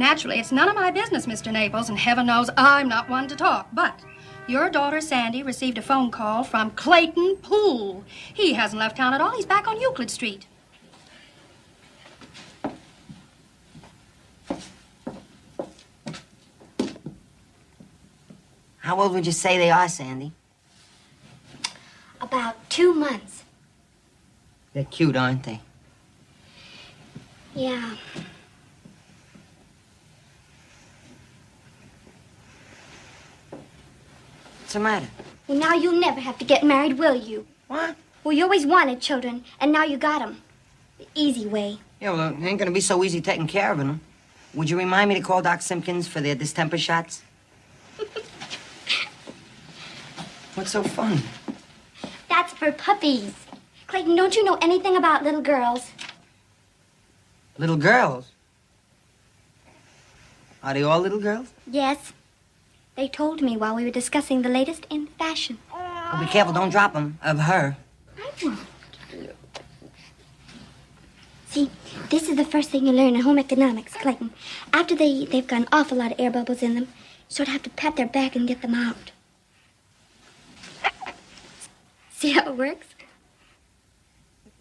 Naturally, it's none of my business, Mr. Naples, and heaven knows I'm not one to talk. But your daughter, Sandy, received a phone call from Clayton Poole. He hasn't left town at all. He's back on Euclid Street. How old would you say they are, Sandy? About 2 months. They're cute, aren't they? Yeah. What's the matter? Well, now you'll never have to get married, will you? What? Well, you always wanted children, and now you got them. The easy way. Yeah, well, it ain't gonna be so easy taking care of them. Would you remind me to call Doc Simpkins for their distemper shots? What's so funny? That's for puppies. Clayton, don't you know anything about little girls? Little girls? Are they all little girls? Yes. They told me while we were discussing the latest in fashion. Oh, be careful, don't drop them. Of her. I won't. See, this is the first thing you learn in home economics, Clayton. After they've got an awful lot of air bubbles in them, you sort of have to pat their back and get them out. See how it works?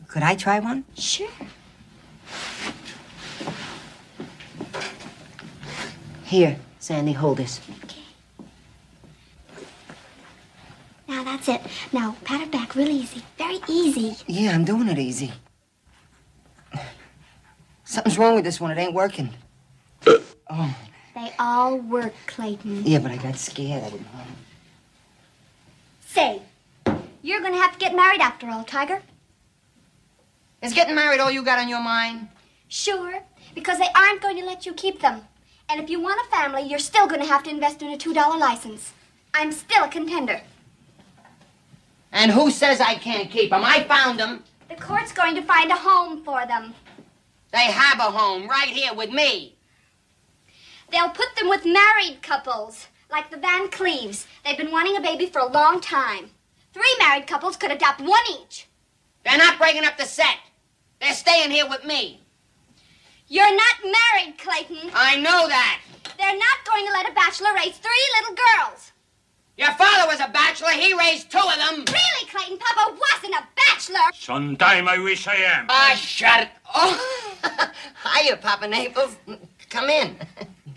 Could I try one? Sure. Here, Sandy, hold this. Okay. Now that's it. Now pat her back real easy. Very easy. Yeah, I'm doing it easy. Something's wrong with this one. It ain't working. Oh. They all work, Clayton. Yeah, but I got scared. I didn't know. Say, you're gonna have to get married after all, Tiger. Is getting married all you got on your mind? Sure, because they aren't going to let you keep them. And if you want a family, you're still going to have to invest in a $2 license. I'm still a contender. And who says I can't keep them? I found them. The court's going to find a home for them. They have a home right here with me. They'll put them with married couples, like the Van Cleves. They've been wanting a baby for a long time. 3 married couples could adopt 1 each. They're not breaking up the set. They're staying here with me. You're not married, Clayton. I know that. They're not going to let a bachelor raise 3 little girls. Your father was a bachelor. He raised 2 of them. Really, Clayton? Papa wasn't a bachelor. Sometime I wish I am. Ah, shut it. Oh, hiya, Papa Naples. Come in.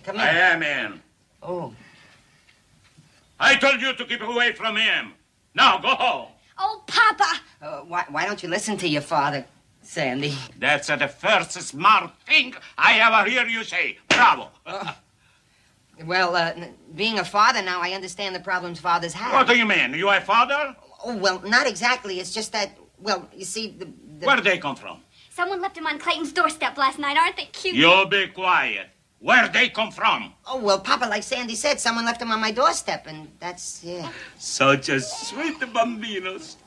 Come in. I am in. Oh. I told you to keep away from him. Now, go home. Oh, Papa. Why don't you listen to your father, Sandy? That's the first smart thing I ever hear you say. Bravo. Well, being a father now, I understand the problems fathers have. What do you mean? You a father? Oh, well, not exactly. It's just that, well, you see, Where do they come from? Someone left him on Clayton's doorstep last night. Aren't they cute? You be quiet. Where they come from? Oh, well, Papa, like Sandy said, someone left him on my doorstep, and that's, yeah. Such a sweet bambinos.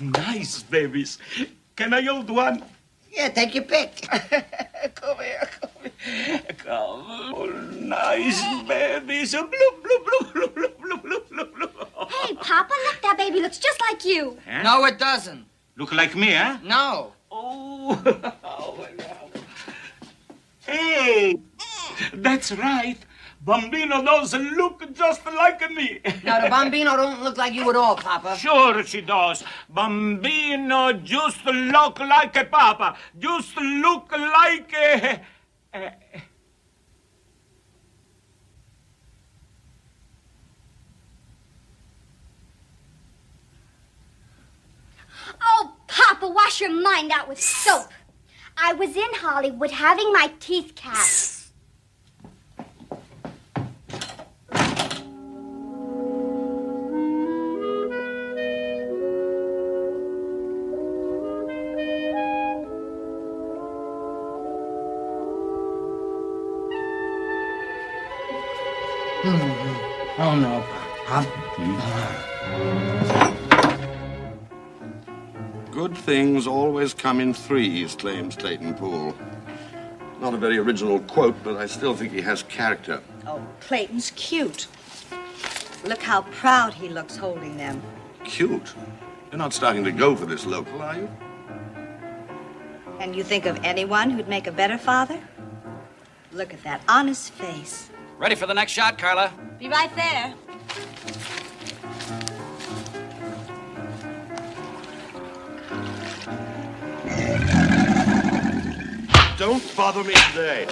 Nice babies. Can I hold one? Yeah, take your pick. Come here, come here. Come. Oh, nice babies. Bloop, bloop, bloop, bloop, bloop, bloop, bloop, bloop. Hey, Papa, look, that baby looks just like you. Huh? No, it doesn't. Look like me, huh? No. Oh, hey, that's right. Bambino doesn't look just like me. Now, the Bambino don't look like you at all, Papa. Sure she does. Bambino just look like a Papa. Just look like a... Oh, Papa, wash your mind out with soap. I was in Hollywood having my teeth cast. Oh, no. Good things always come in threes, claims Clayton Poole. Not a very original quote, but I still think he has character. Oh, Clayton's cute. Look how proud he looks holding them. Cute? You're not starting to go for this local, are you? And you think of anyone who'd make a better father? Look at that honest face. Ready for the next shot, Carla? Be right there. Don't bother me today.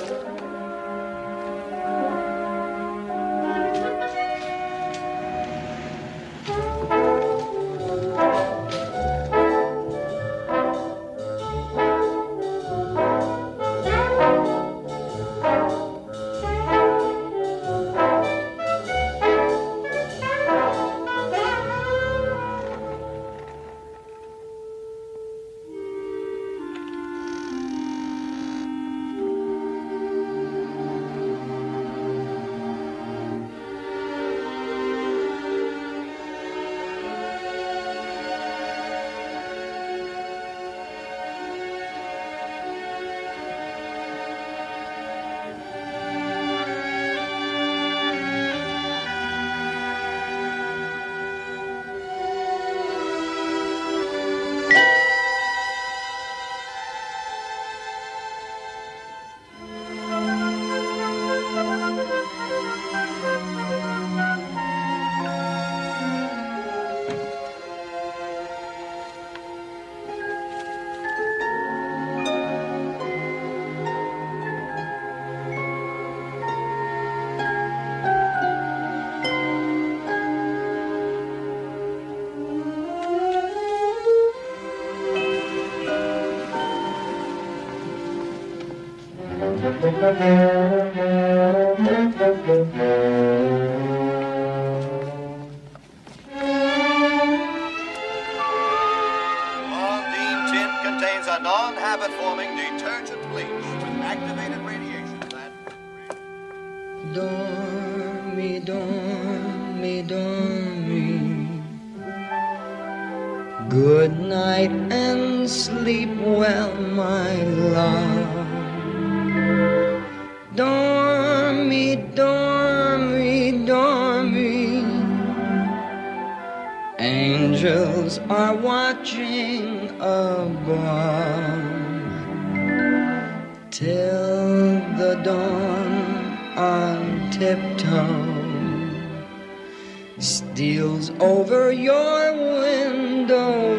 Ondine tin contains a non-habit-forming detergent bleach with activated radiation that... Dormi, dormi, dormi. Good night and sleep well, my love. Dormi, dormi, dormi. Angels are watching above till the dawn on tiptoe steals over your windowsill.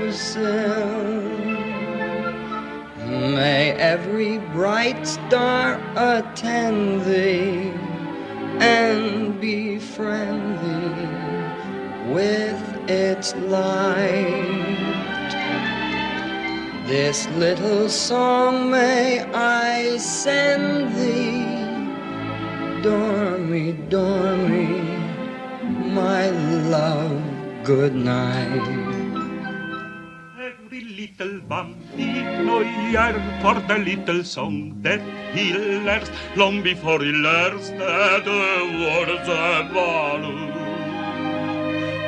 May every bright star attend thee and be friendly with its light. This little song may I send thee. Dormi, dormi, my love, good night. Every little bambino yearns for the little song that he learns long before he learns that the words are value.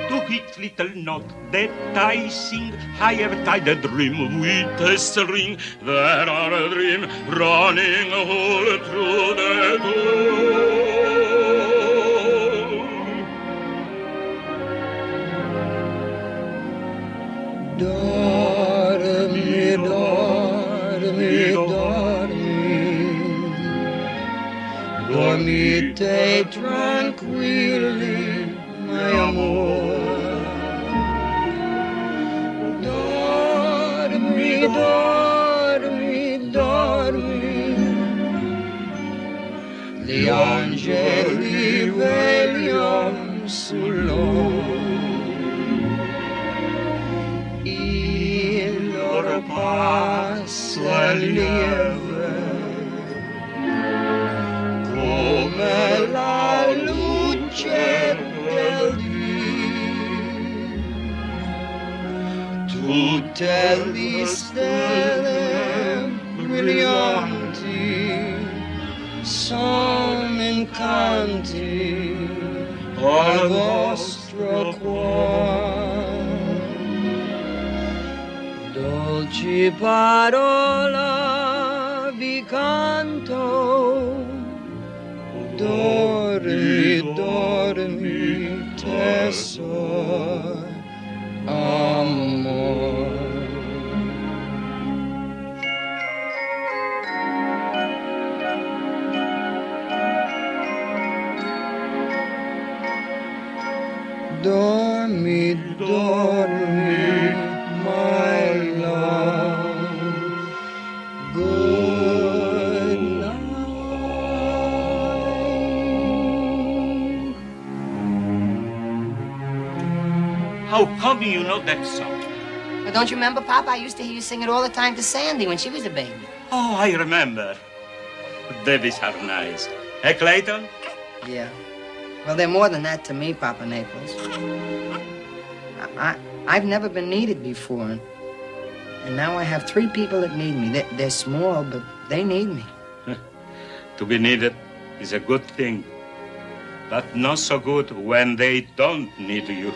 To each little note that I sing, I have tied a dream with a string. There are a dream running all through the door. Dormi, dormi, dormi, dormite tranquilli, my amor. Dormi, dormi, dormi, gli angeli vegliano sull'oro. Il loro passo è lieve come la luce del dì. Tutte le stelle brillanti sono incanti al vostro cuore. Dolci parola vi canto, dormi, dormi, tesoro, amor. How do you know that song? Well, don't you remember, Papa? I used to hear you sing it all the time to Sandy when she was a baby. Oh, I remember. Babies are nice. Hey, Clayton? Yeah. Well, they're more than that to me, Papa Naples. I've never been needed before. And now I have 3 people that need me. They're small, but they need me. To be needed is a good thing, but not so good when they don't need you.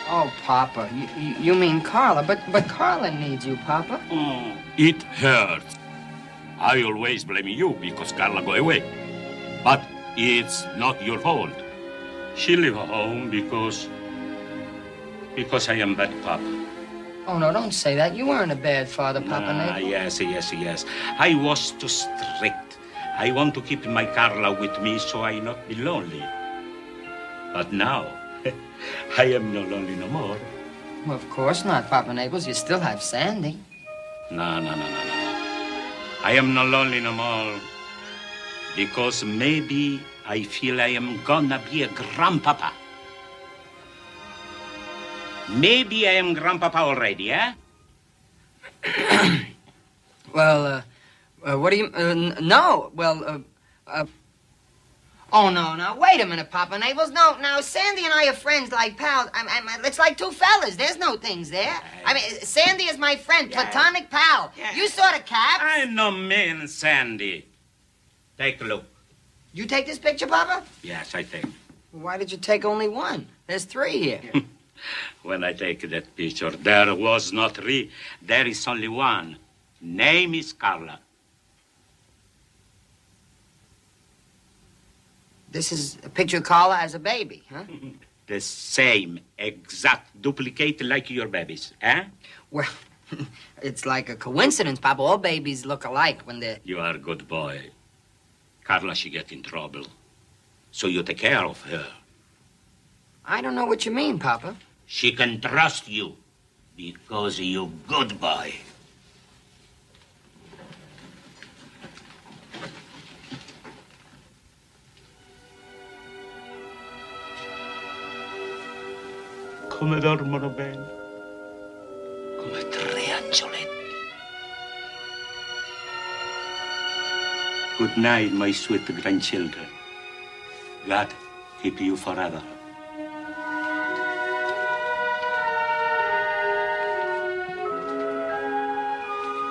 Oh, Papa, you mean Carla, but Carla needs you, Papa. It hurts. I always blame you because Carla go away. But it's not your fault. She leave home because I am bad papa. Oh, no, don't say that. You weren't a bad father, Papa Naples. Yes. I was too strict. I want to keep my Carla with me so I not be lonely. But now, I am no lonely no more. Well, of course not, Papa Naples. You still have Sandy. No. I am no lonely no more. Because maybe I feel I am gonna be a grandpapa. Maybe I am grandpapa already, eh? Well, what do you... no, well, Oh, no, wait a minute, Papa Naples. No, now, Sandy and I are friends like pals. It's like 2 fellas. There's no things there. I mean, Sandy is my friend, platonic pal. You saw the cap. I no mean Sandy. Take a look. You take this picture, Papa? Yes, I take. Why did you take only 1? There's 3 here. When I take that picture, there was not 3. There is only 1. Name is Carla. This is a picture of Carla as a baby, huh? The same, exact duplicate like your babies, eh? Well, it's like a coincidence, Papa. All babies look alike when they're... You are a good boy. Carla, she get in trouble. So you take care of her. I don't know what you mean, Papa. She can trust you because you good boy. Come dormono bene. Come 3 angioletti. Good night, my sweet grandchildren. God keep you forever.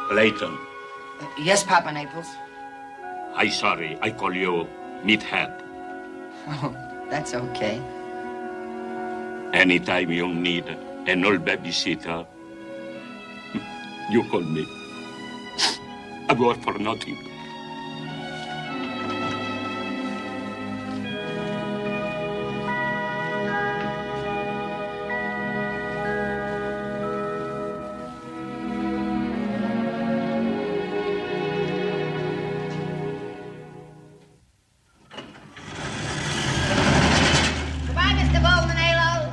Clayton. Yes, Papa Naples. I sorry, I call you meathead. Oh, that's okay. Anytime you need an old babysitter, you call me. I work for nothing. Goodbye, Mr. Boldenalo.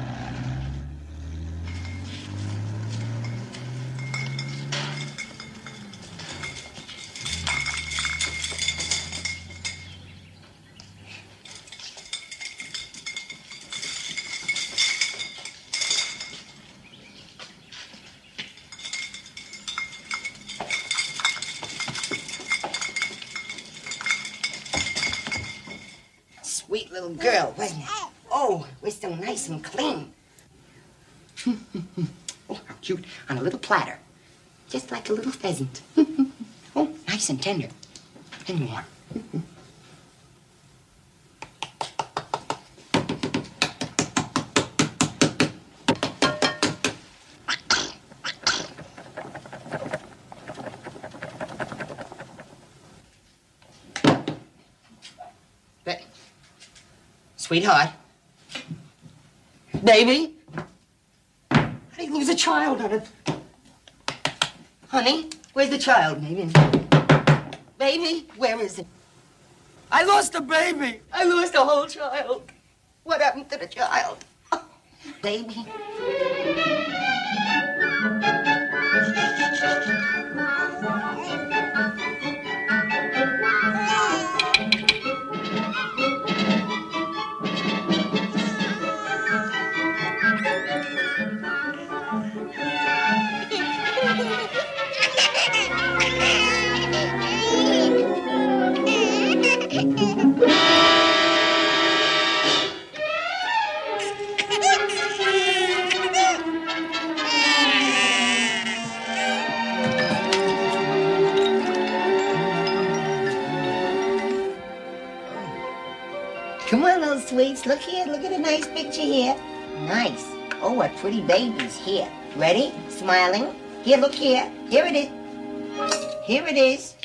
Sweet little girl, wasn't it? Oh, we're so nice and clean. Oh, how cute. On a little platter. Just like a little pheasant. Oh, nice and tender. And warm. Sweetheart. Baby? How do you lose a child on it? Honey, where's the child, baby? Baby, where is it? I lost the baby. I lost the whole child. What happened to the child? Oh, baby. sweets. Look here. Look at a nice picture here. Nice. Oh, what pretty babies here. Ready? Smiling. Here, look here. Here it is. Here it is.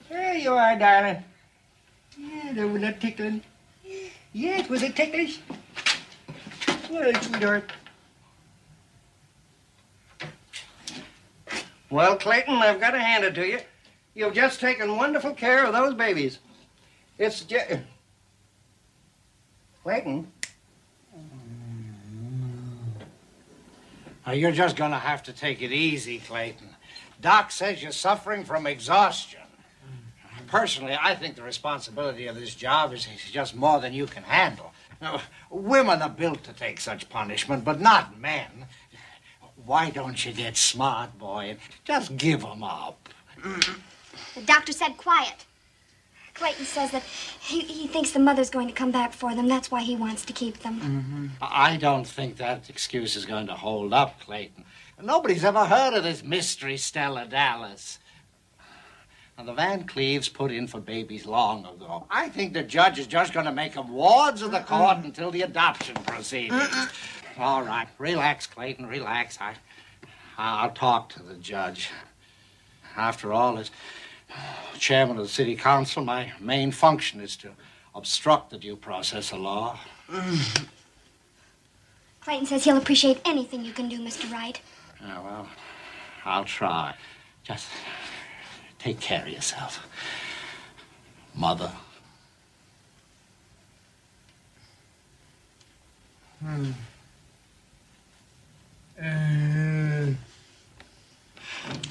There you are, darling. Yeah, there was that tickling. Yes, was it ticklish? Well, sweetheart. Well, Clayton, I've got to hand it to you. You've just taken wonderful care of those babies. It's just... Clayton? Now, you're just going to have to take it easy, Clayton. Doc says you're suffering from exhaustion. Personally, I think the responsibility of this job is just more than you can handle. Now, women are built to take such punishment, but not men. Why don't you get smart, boy, and just give them up? The doctor said quiet. Clayton says that he thinks the mother's going to come back for them. That's why he wants to keep them. I don't think that excuse is going to hold up, Clayton. Nobody's ever heard of this mystery Stella Dallas. Now, the Van Cleves put in for babies long ago. I think the judge is just going to make them wards of the court until the adoption proceedings. All right, relax, Clayton, relax. I'll talk to the judge. After all, as chairman of the city council, my main function is to obstruct the due process of law. Clayton says he'll appreciate anything you can do, Mr. Wright. Yeah, well, I'll try. Just take care of yourself, Mother.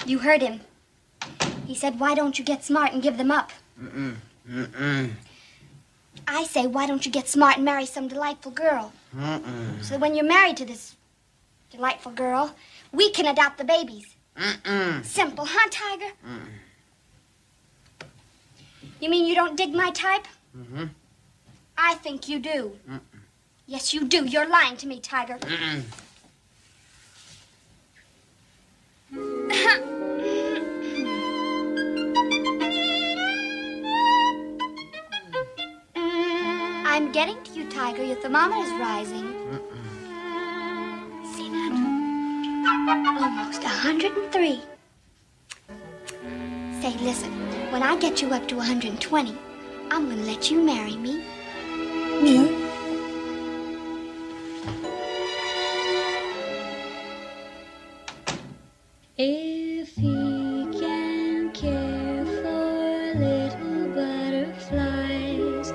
You heard him. He said, why don't you get smart and give them up? I say, why don't you get smart and marry some delightful girl? So that when you're married to this delightful girl, We can adopt the babies. Mm-mm. Simple, huh, Tiger? Mm-mm. You mean you don't dig my type? Mm-hmm. I think you do. Mm-mm. Yes, you do. You're lying to me, Tiger. Mm-mm. I'm getting to you, Tiger. Your thermometer is rising. See that? Almost 103. Say, listen. When I get you up to 120, I'm going to let you marry me. If he can care for little butterflies,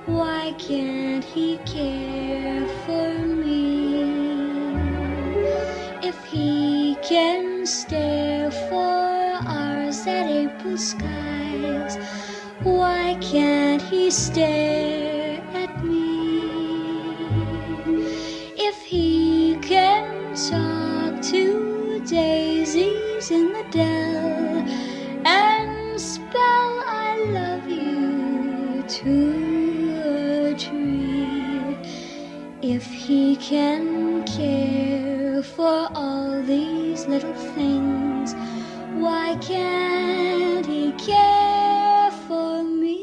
why can't he care for me? If he can stare for hours at April skies, why can't he stare at me? If he can talk to daisies in the dell and spell I love you to a tree, if he can care for all these little things, why can't he care for me?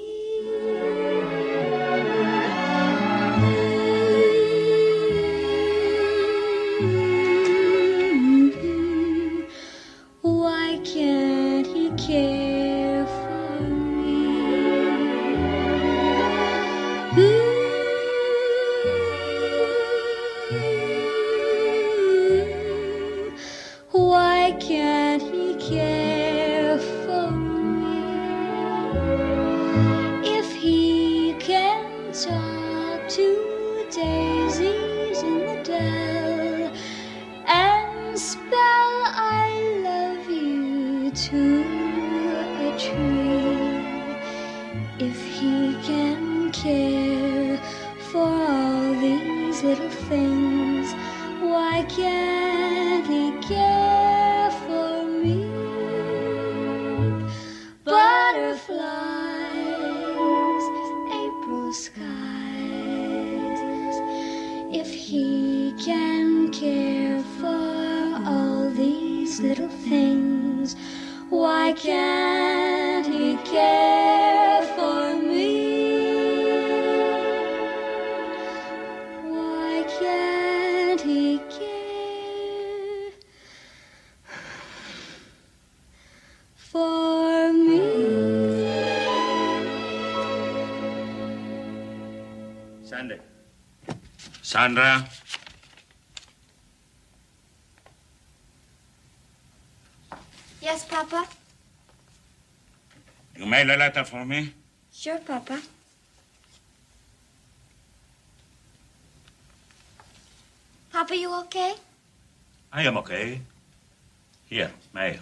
Why can't he care for me? Why can't he care for me? If he can talk to daisies in the dell and spell I love you to a tree, if he can care for all these little things, why can't he care for me? Butterflies, April skies, if he can care for all these little things, why can't he care for me? Why can't he care for me? Sandy. Sandra. Yes, Papa? You made a letter for me? Sure, Papa. Papa, you okay? I am okay. Here, mail.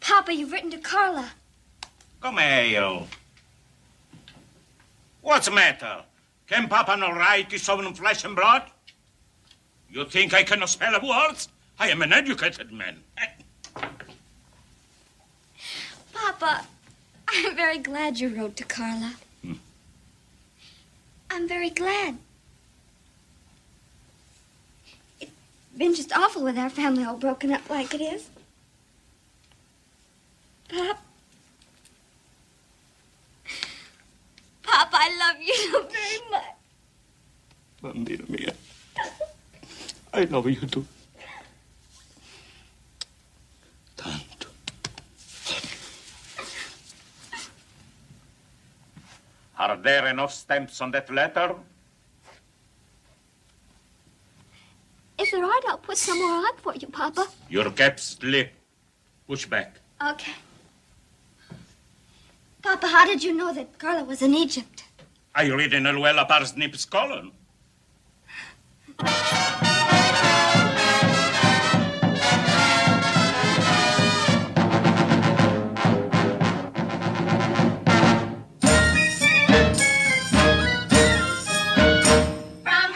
Papa, you've written to Carla. Come mail. What's the matter? Can Papa not write this over in flesh and blood? You think I cannot spell words? I am an educated man. Papa, I'm very glad you wrote to Carla. I'm very glad. It's been just awful with our family all broken up like it is. Pop. Pop, I love you so very much. Bambina mia. I love you too. Tanto. Are there enough stamps on that letter? If there aren't, I'll put some more on for you, Papa. Your caps slip. Push back. Okay. Papa, how did you know that Carla was in Egypt? I read in a well parsnip's column. From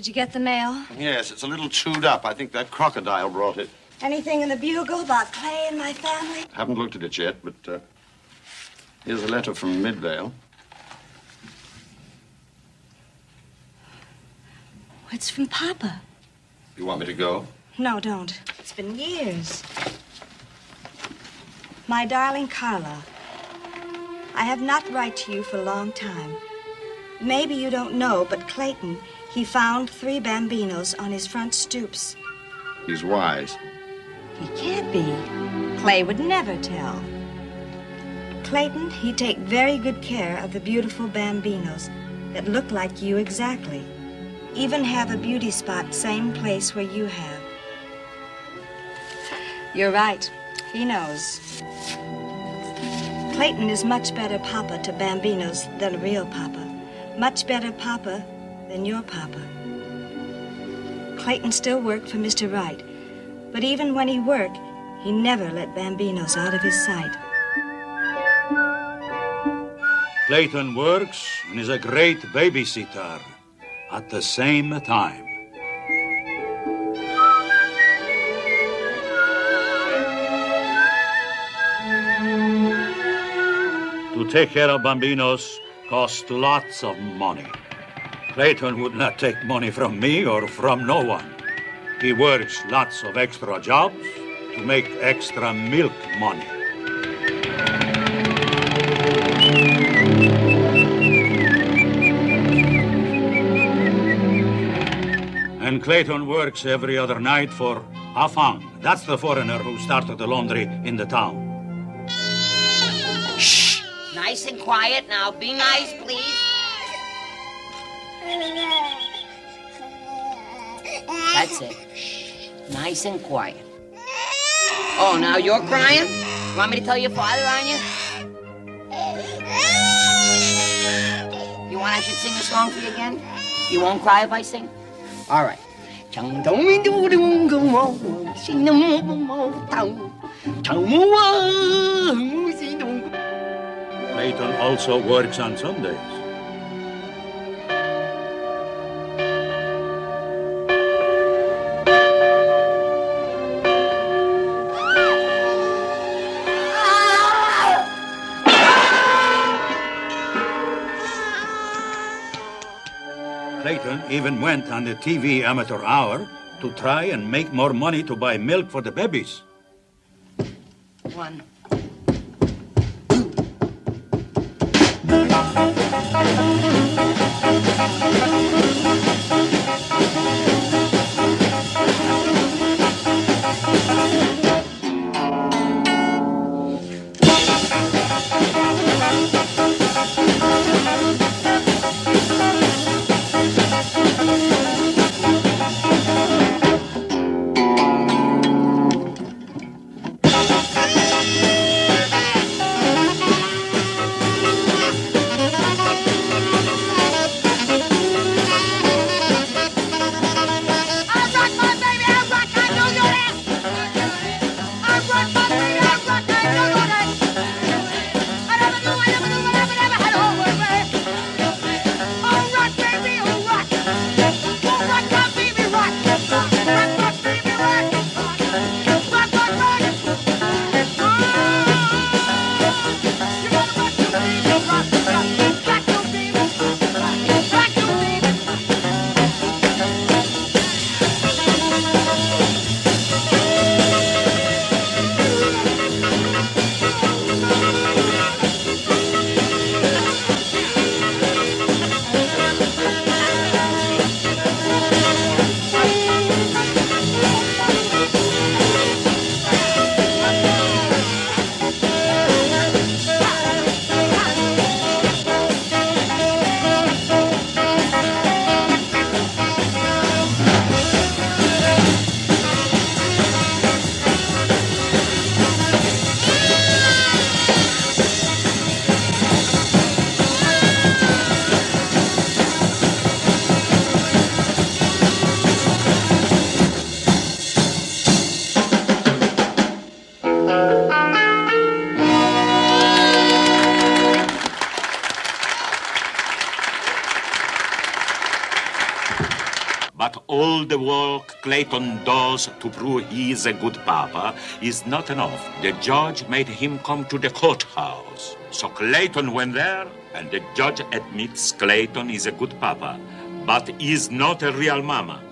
you get the mail? Yes, it's a little chewed up. I think that crocodile brought it. Anything in the Bugle about Clay and my family? Haven't looked at it yet, but here's a letter from Midvale. It's from Papa. You want me to go? No, don't. It's been years. My darling Carla, I have not write to you for a long time. Maybe you don't know, but Clayton, he found 3 bambinos on his front stoops. He's wise. He can't be. Clay would never tell. Clayton, he take very good care of the beautiful bambinos that look like you exactly. Even have a beauty spot same place where you have. You're right. He knows. Clayton is much better papa to bambinos than a real papa. Much better papa than your papa. Clayton still worked for Mr. Wright, but even when he worked, he never let bambinos out of his sight. Clayton works and is a great babysitter at the same time. To take care of bambinos costs lots of money. Clayton would not take money from me or from no one. He works lots of extra jobs to make extra milk money. And Clayton works every other night for Afang. That's the foreigner who started the laundry in the town. Shh! Nice and quiet. Now, be nice, please. That's it. Shh. Nice and quiet. Oh, now you're crying? Want me to tell your father on you? You want I should sing a song for you again? You won't cry if I sing? All right. Clayton also works on Sundays. Clayton even went on the TV amateur hour to try and make more money to buy milk for the babies. 1. all the work Clayton does to prove he is a good papa is not enough. The judge made him come to the courthouse. So Clayton went there, and the judge admits Clayton is a good papa, but is not a real mama.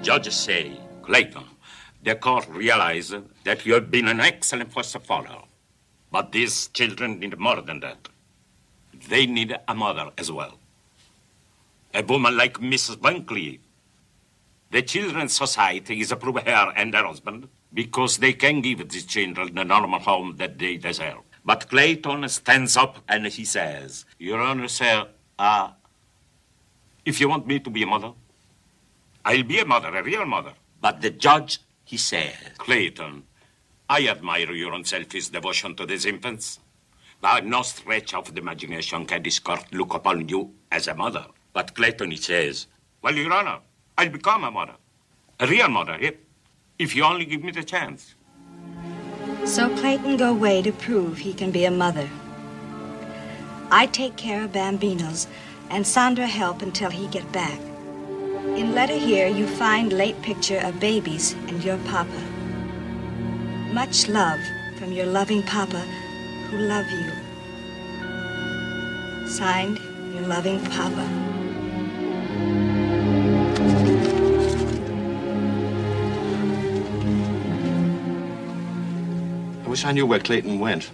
Judge say, Clayton, the court realized that you have been an excellent foster father, but these children need more than that. They need a mother as well. A woman like Mrs. Van Cleef. The Children's Society is approved her and her husband because they can give these children the normal home that they deserve. But Clayton stands up and he says, Your Honor, sir, if you want me to be a mother, I'll be a mother, a real mother. But the judge, he says, Clayton, I admire your unselfish devotion to these infants. By no stretch of the imagination can this court look upon you as a mother. But Clayton, he says, well, Your Honor, I'll become a mother. A real mother, if you only give me the chance. So Clayton go away to prove he can be a mother. I take care of Bambinos, and Sandra help until he get back. In letter here, you find late picture of babies and your papa. Much love from your loving papa who love you. Signed, your loving papa. I wish I knew where Clayton went.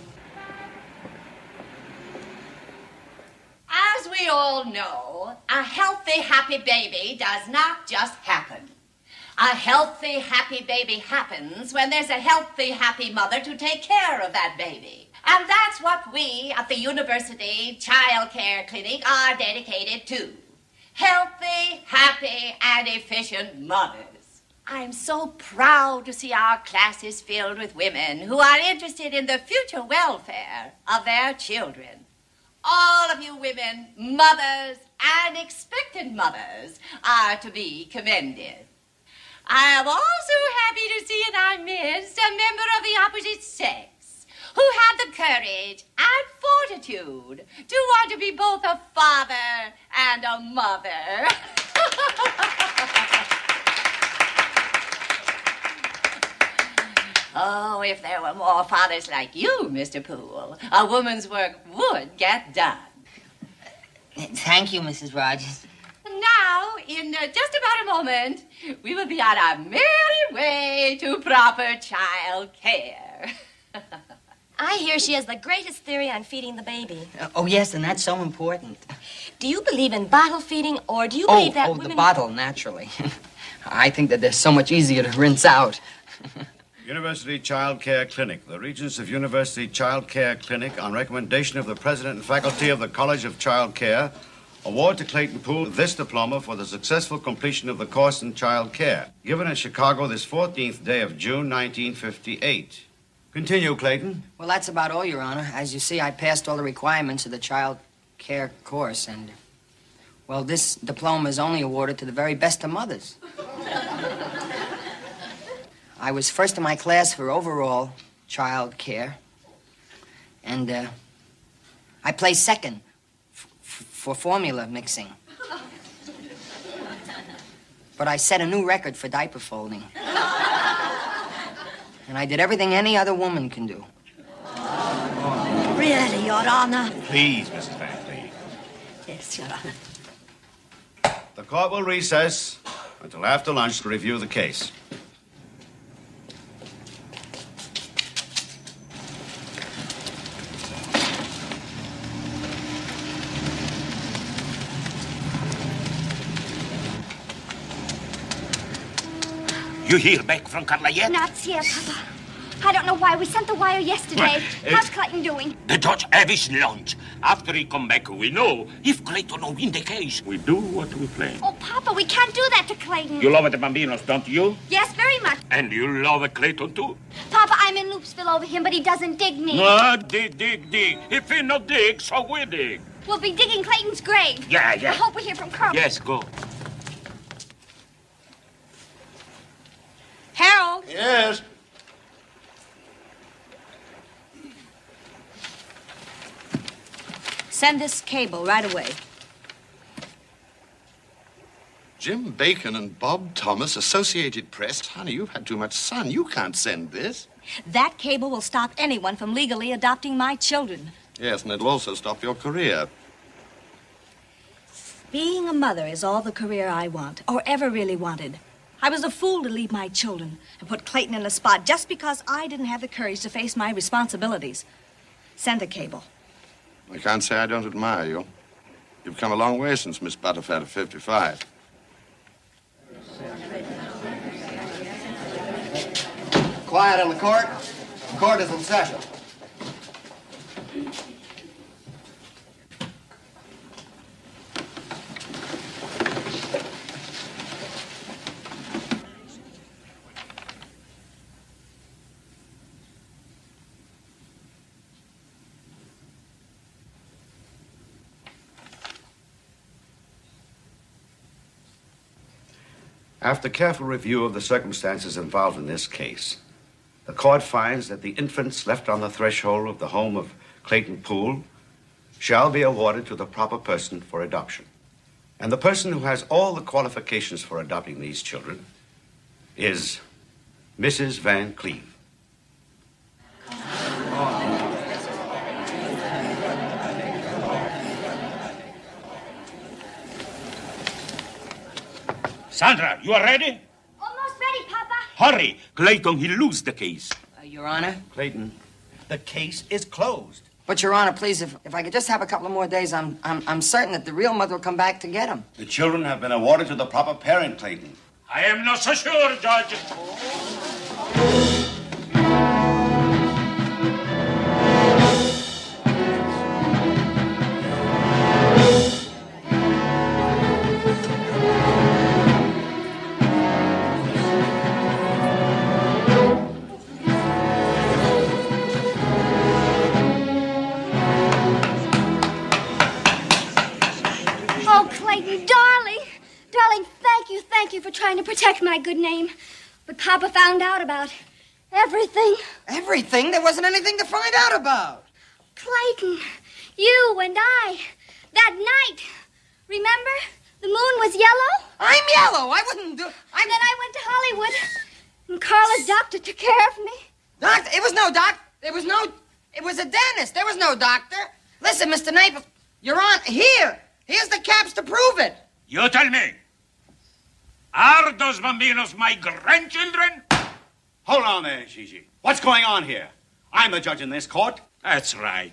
As we all know, a healthy, happy baby does not just happen. A healthy, happy baby happens when there's a healthy, happy mother to take care of that baby. And that's what we at the University Child Care Clinic are dedicated to. Healthy, happy, and efficient mothers. I'm so proud to see our classes filled with women who are interested in the future welfare of their children. All of you women, mothers and expectant mothers, are to be commended. I am also happy to see in our midst a member of the opposite sex who had the courage and fortitude to want to be both a father and a mother. Oh, if there were more fathers like you, Mr. Poole, a woman's work would get done. Thank you, Mrs. Rogers. Now, in just about a moment, we will be on our merry way to proper child care. I hear she has the greatest theory on feeding the baby. Oh, yes, and that's so important. Do you believe in bottle feeding, or do you believe that women... the bottle, naturally. I think that they're so much easier to rinse out. University Child Care Clinic. The Regents of University Child Care Clinic, on recommendation of the President and Faculty of the College of Child Care, award to Clayton Poole this diploma for the successful completion of the course in child care, given in Chicago this 14th day of June, 1958. Continue, Clayton. Well, that's about all, Your Honor. As you see, I passed all the requirements of the child care course, and, well, this diploma is only awarded to the very best of mothers. I was first in my class for overall child care, and I placed second for formula mixing. But I set a new record for diaper folding. And I did everything any other woman can do. Really, Your Honor? Please, Mrs. Van Cleef. Yes, Your Honor. The court will recess until after lunch to review the case. You hear back from Carla yet? Not yet, Papa. I don't know why. We sent the wire yesterday. How's Clayton doing? The judge have his lunch. After he come back, we know if Clayton will win the case. We do what we plan. Oh, Papa, we can't do that to Clayton. You love the Bambinos, don't you? Yes, very much. And you love Clayton, too? Papa, I'm in Loopsville over him, but he doesn't dig me. Dig. If he no dig, so we dig. We'll be digging Clayton's grave. Yeah. I hope we hear from Carl. Yes, go. Harold. Yes? Send this cable right away. Jim Bacon and Bob Thomas, Associated Press. Honey, you've had too much sun. You can't send this. That cable will stop anyone from legally adopting my children. Yes, and it'll also stop your career. Being a mother is all the career I want, or ever really wanted. I was a fool to leave my children and put Clayton in a spot just because I didn't have the courage to face my responsibilities. Send the cable. I can't say I don't admire you. You've come a long way since Miss Butterfat of 55. Quiet in the court. The court is in session. After careful review of the circumstances involved in this case, the court finds that the infants left on the threshold of the home of Clayton Poole shall be awarded to the proper person for adoption. And the person who has all the qualifications for adopting these children is Mrs. Van Cleve. Sandra, you are ready? Almost ready, Papa. Hurry. Clayton, he lose the case. Your Honor? Clayton, the case is closed. But, Your Honor, please, if I could just have a couple of more days, I'm certain that the real mother will come back to get him. The children have been awarded to the proper parent, Clayton. I am not so sure, Judge. Oh, Clayton, darling. Darling, thank you for trying to protect my good name. But Papa found out about everything. Everything? There wasn't anything to find out about. Clayton, you and I, that night, remember? The moon was yellow. I'm yellow. I wouldn't do... Then I went to Hollywood, and Carla's doctor took care of me. Doctor? It was no doc. It was a dentist. There was no doctor. Listen, Mr. Naples, you're on... Here's the caps to prove it. You tell me. Are those bambinos my grandchildren? Hold on there, Gigi. What's going on here? I'm the judge in this court. That's right.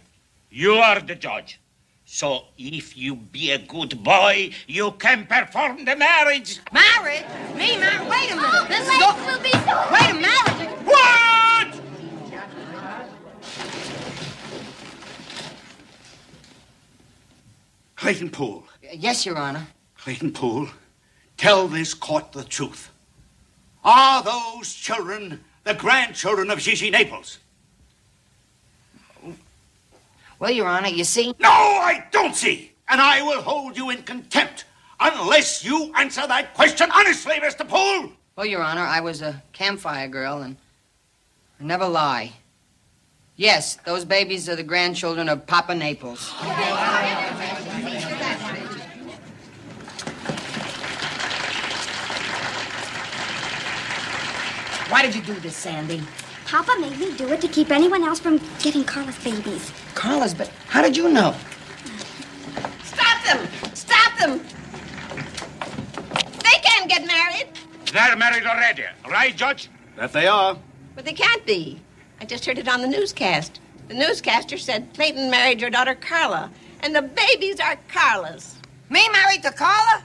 You are the judge. So if you be a good boy, you can perform the marriage. Marriage? Me marriage? Wait a minute. Oh, this Clayton is... will be so... Wait a marriage? What? Clayton Poole. Yes, Your Honor. Clayton Poole, tell this court the truth. Are those children the grandchildren of Gigi Naples? Well, Your Honor, you see... No, I don't see. And I will hold you in contempt unless you answer that question honestly, Mr. Poole. Well, Your Honor, I was a campfire girl, and I never lie. Yes, those babies are the grandchildren of Papa Naples. Why did you do this, Sandy? Papa made me do it to keep anyone else from getting Carla's babies. Carla's, but how did you know? Stop them! Stop them! They can't get married. They're married already, right, Judge? That they are. But they can't be. I just heard it on the newscast. The newscaster said Clayton married your daughter Carla, and the babies are Carla's. Me married to Carla?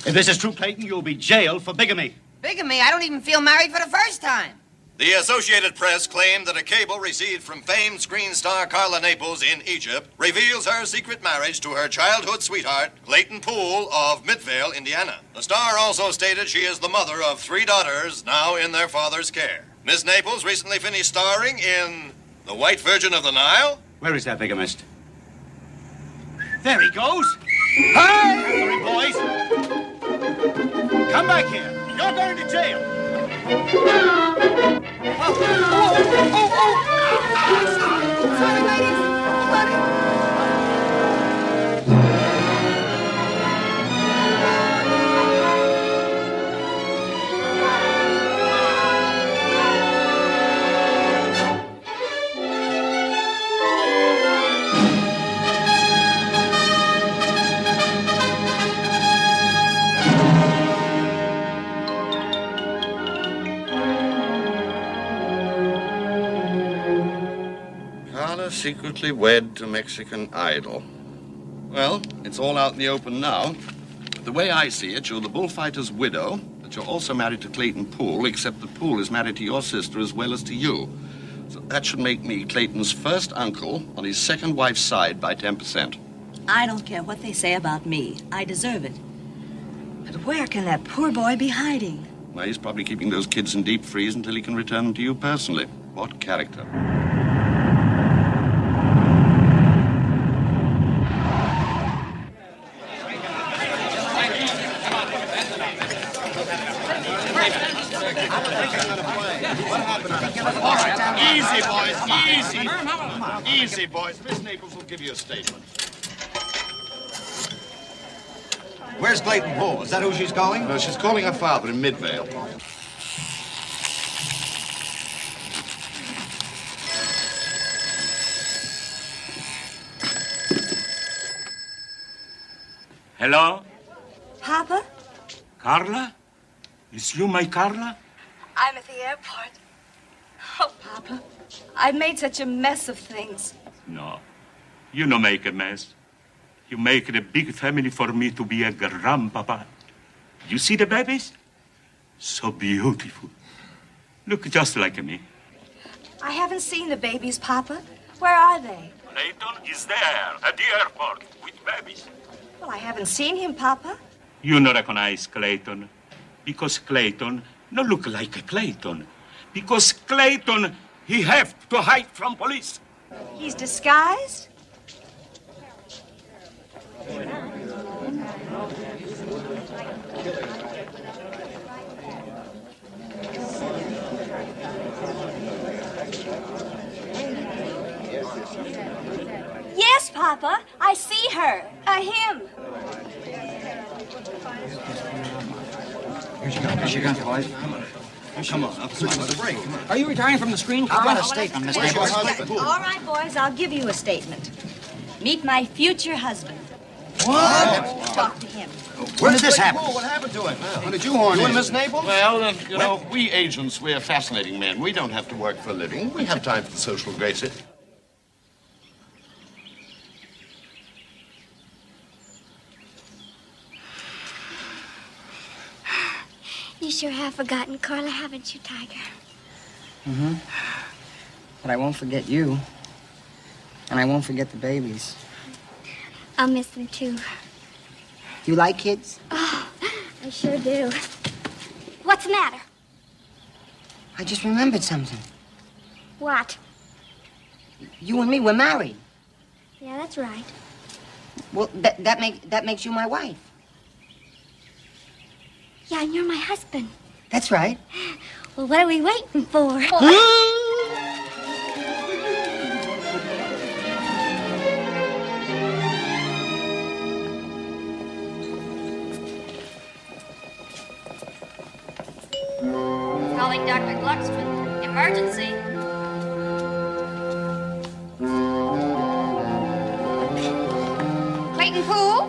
If this is true, Clayton, you'll be jailed for bigamy. Bigamy? I don't even feel married for the first time. The Associated Press claimed that a cable received from famed screen star Carla Naples in Egypt reveals her secret marriage to her childhood sweetheart, Clayton Poole of Midvale, Indiana. The star also stated she is the mother of 3 daughters now in their father's care. Miss Naples recently finished starring in The White Virgin of the Nile. Where is that bigamist? There he goes. Hey! Sorry, boys. Come back here. You're going to jail. Sorry, ladies. secretly wed to Mexican idol. Well, it's all out in the open now. The way I see it, you're the bullfighter's widow, but you're also married to Clayton Poole, except that Poole is married to your sister as well as to you. So that should make me Clayton's first uncle on his second wife's side by 10%. I don't care what they say about me. I deserve it. But where can that poor boy be hiding? Well, he's probably keeping those kids in deep freeze until he can return them to you personally. What character? Easy, boys, easy. Easy, boys. Miss Naples will give you a statement. Where's Clayton Poole? Is that who she's calling? No, she's calling her father in Midvale. Hello? Papa? Carla? Is you my Carla? I'm at the airport. Oh, Papa, I've made such a mess of things. No. You no make a mess. You make a big family for me to be a grandpapa. You see the babies? So beautiful. Look just like me. I haven't seen the babies, Papa. Where are they? Clayton is there at the airport with babies. Well, I haven't seen him, Papa. You no recognize Clayton. Because Clayton no look like a Clayton. Because Clayton, he have to hide from police. He's disguised? Yes, Papa. I see her. Him. Here she comes. Here she comes, boys. Come on. Up the break. Are you retiring from the screen? I've got a statement, Miss Naples. All right, boys, I'll give you a statement. Meet my future husband. What? Talk to him. When did this happen? What happened to him? When did you horn You in? and Miss Naples? Well, you know, we agents, we're fascinating men. We don't have to work for a living. We have time for the social graces. You sure have forgotten Carla, haven't you, Tiger? Mm-hmm. But I won't forget you. And I won't forget the babies. I'll miss them, too. You like kids? Oh, I sure do. What's the matter? I just remembered something. What? You and me, we're married. Yeah, that's right. Well, that makes you my wife. Yeah, and you're my husband. That's right. Well, what are we waiting for? Calling Dr. Glucksman. Emergency. Clayton Poole?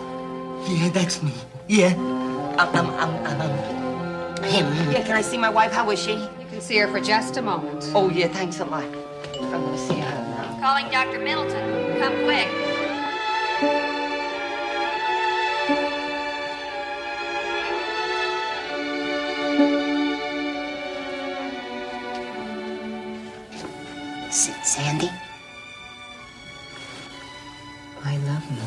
Yeah, that's me. Yeah. Him. Yeah, can I see my wife? How is she? You can see her for just a moment. Oh, yeah, thanks a lot. I'm gonna see her now. Calling Dr. Middleton. Come quick. Sandy? I love you.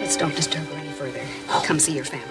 Let's don't disturb her any further. Come see your family.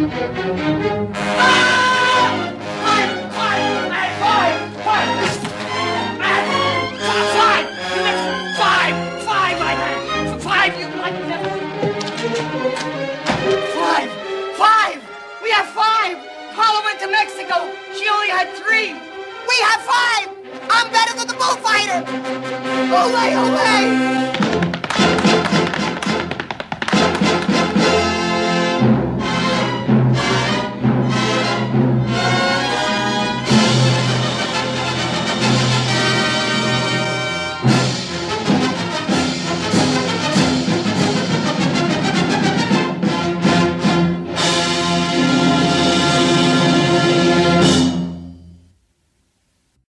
Five! We have 5! Carla went to Mexico. She only had 3. We have 5! I'm better than the bullfighter! Ole, ole!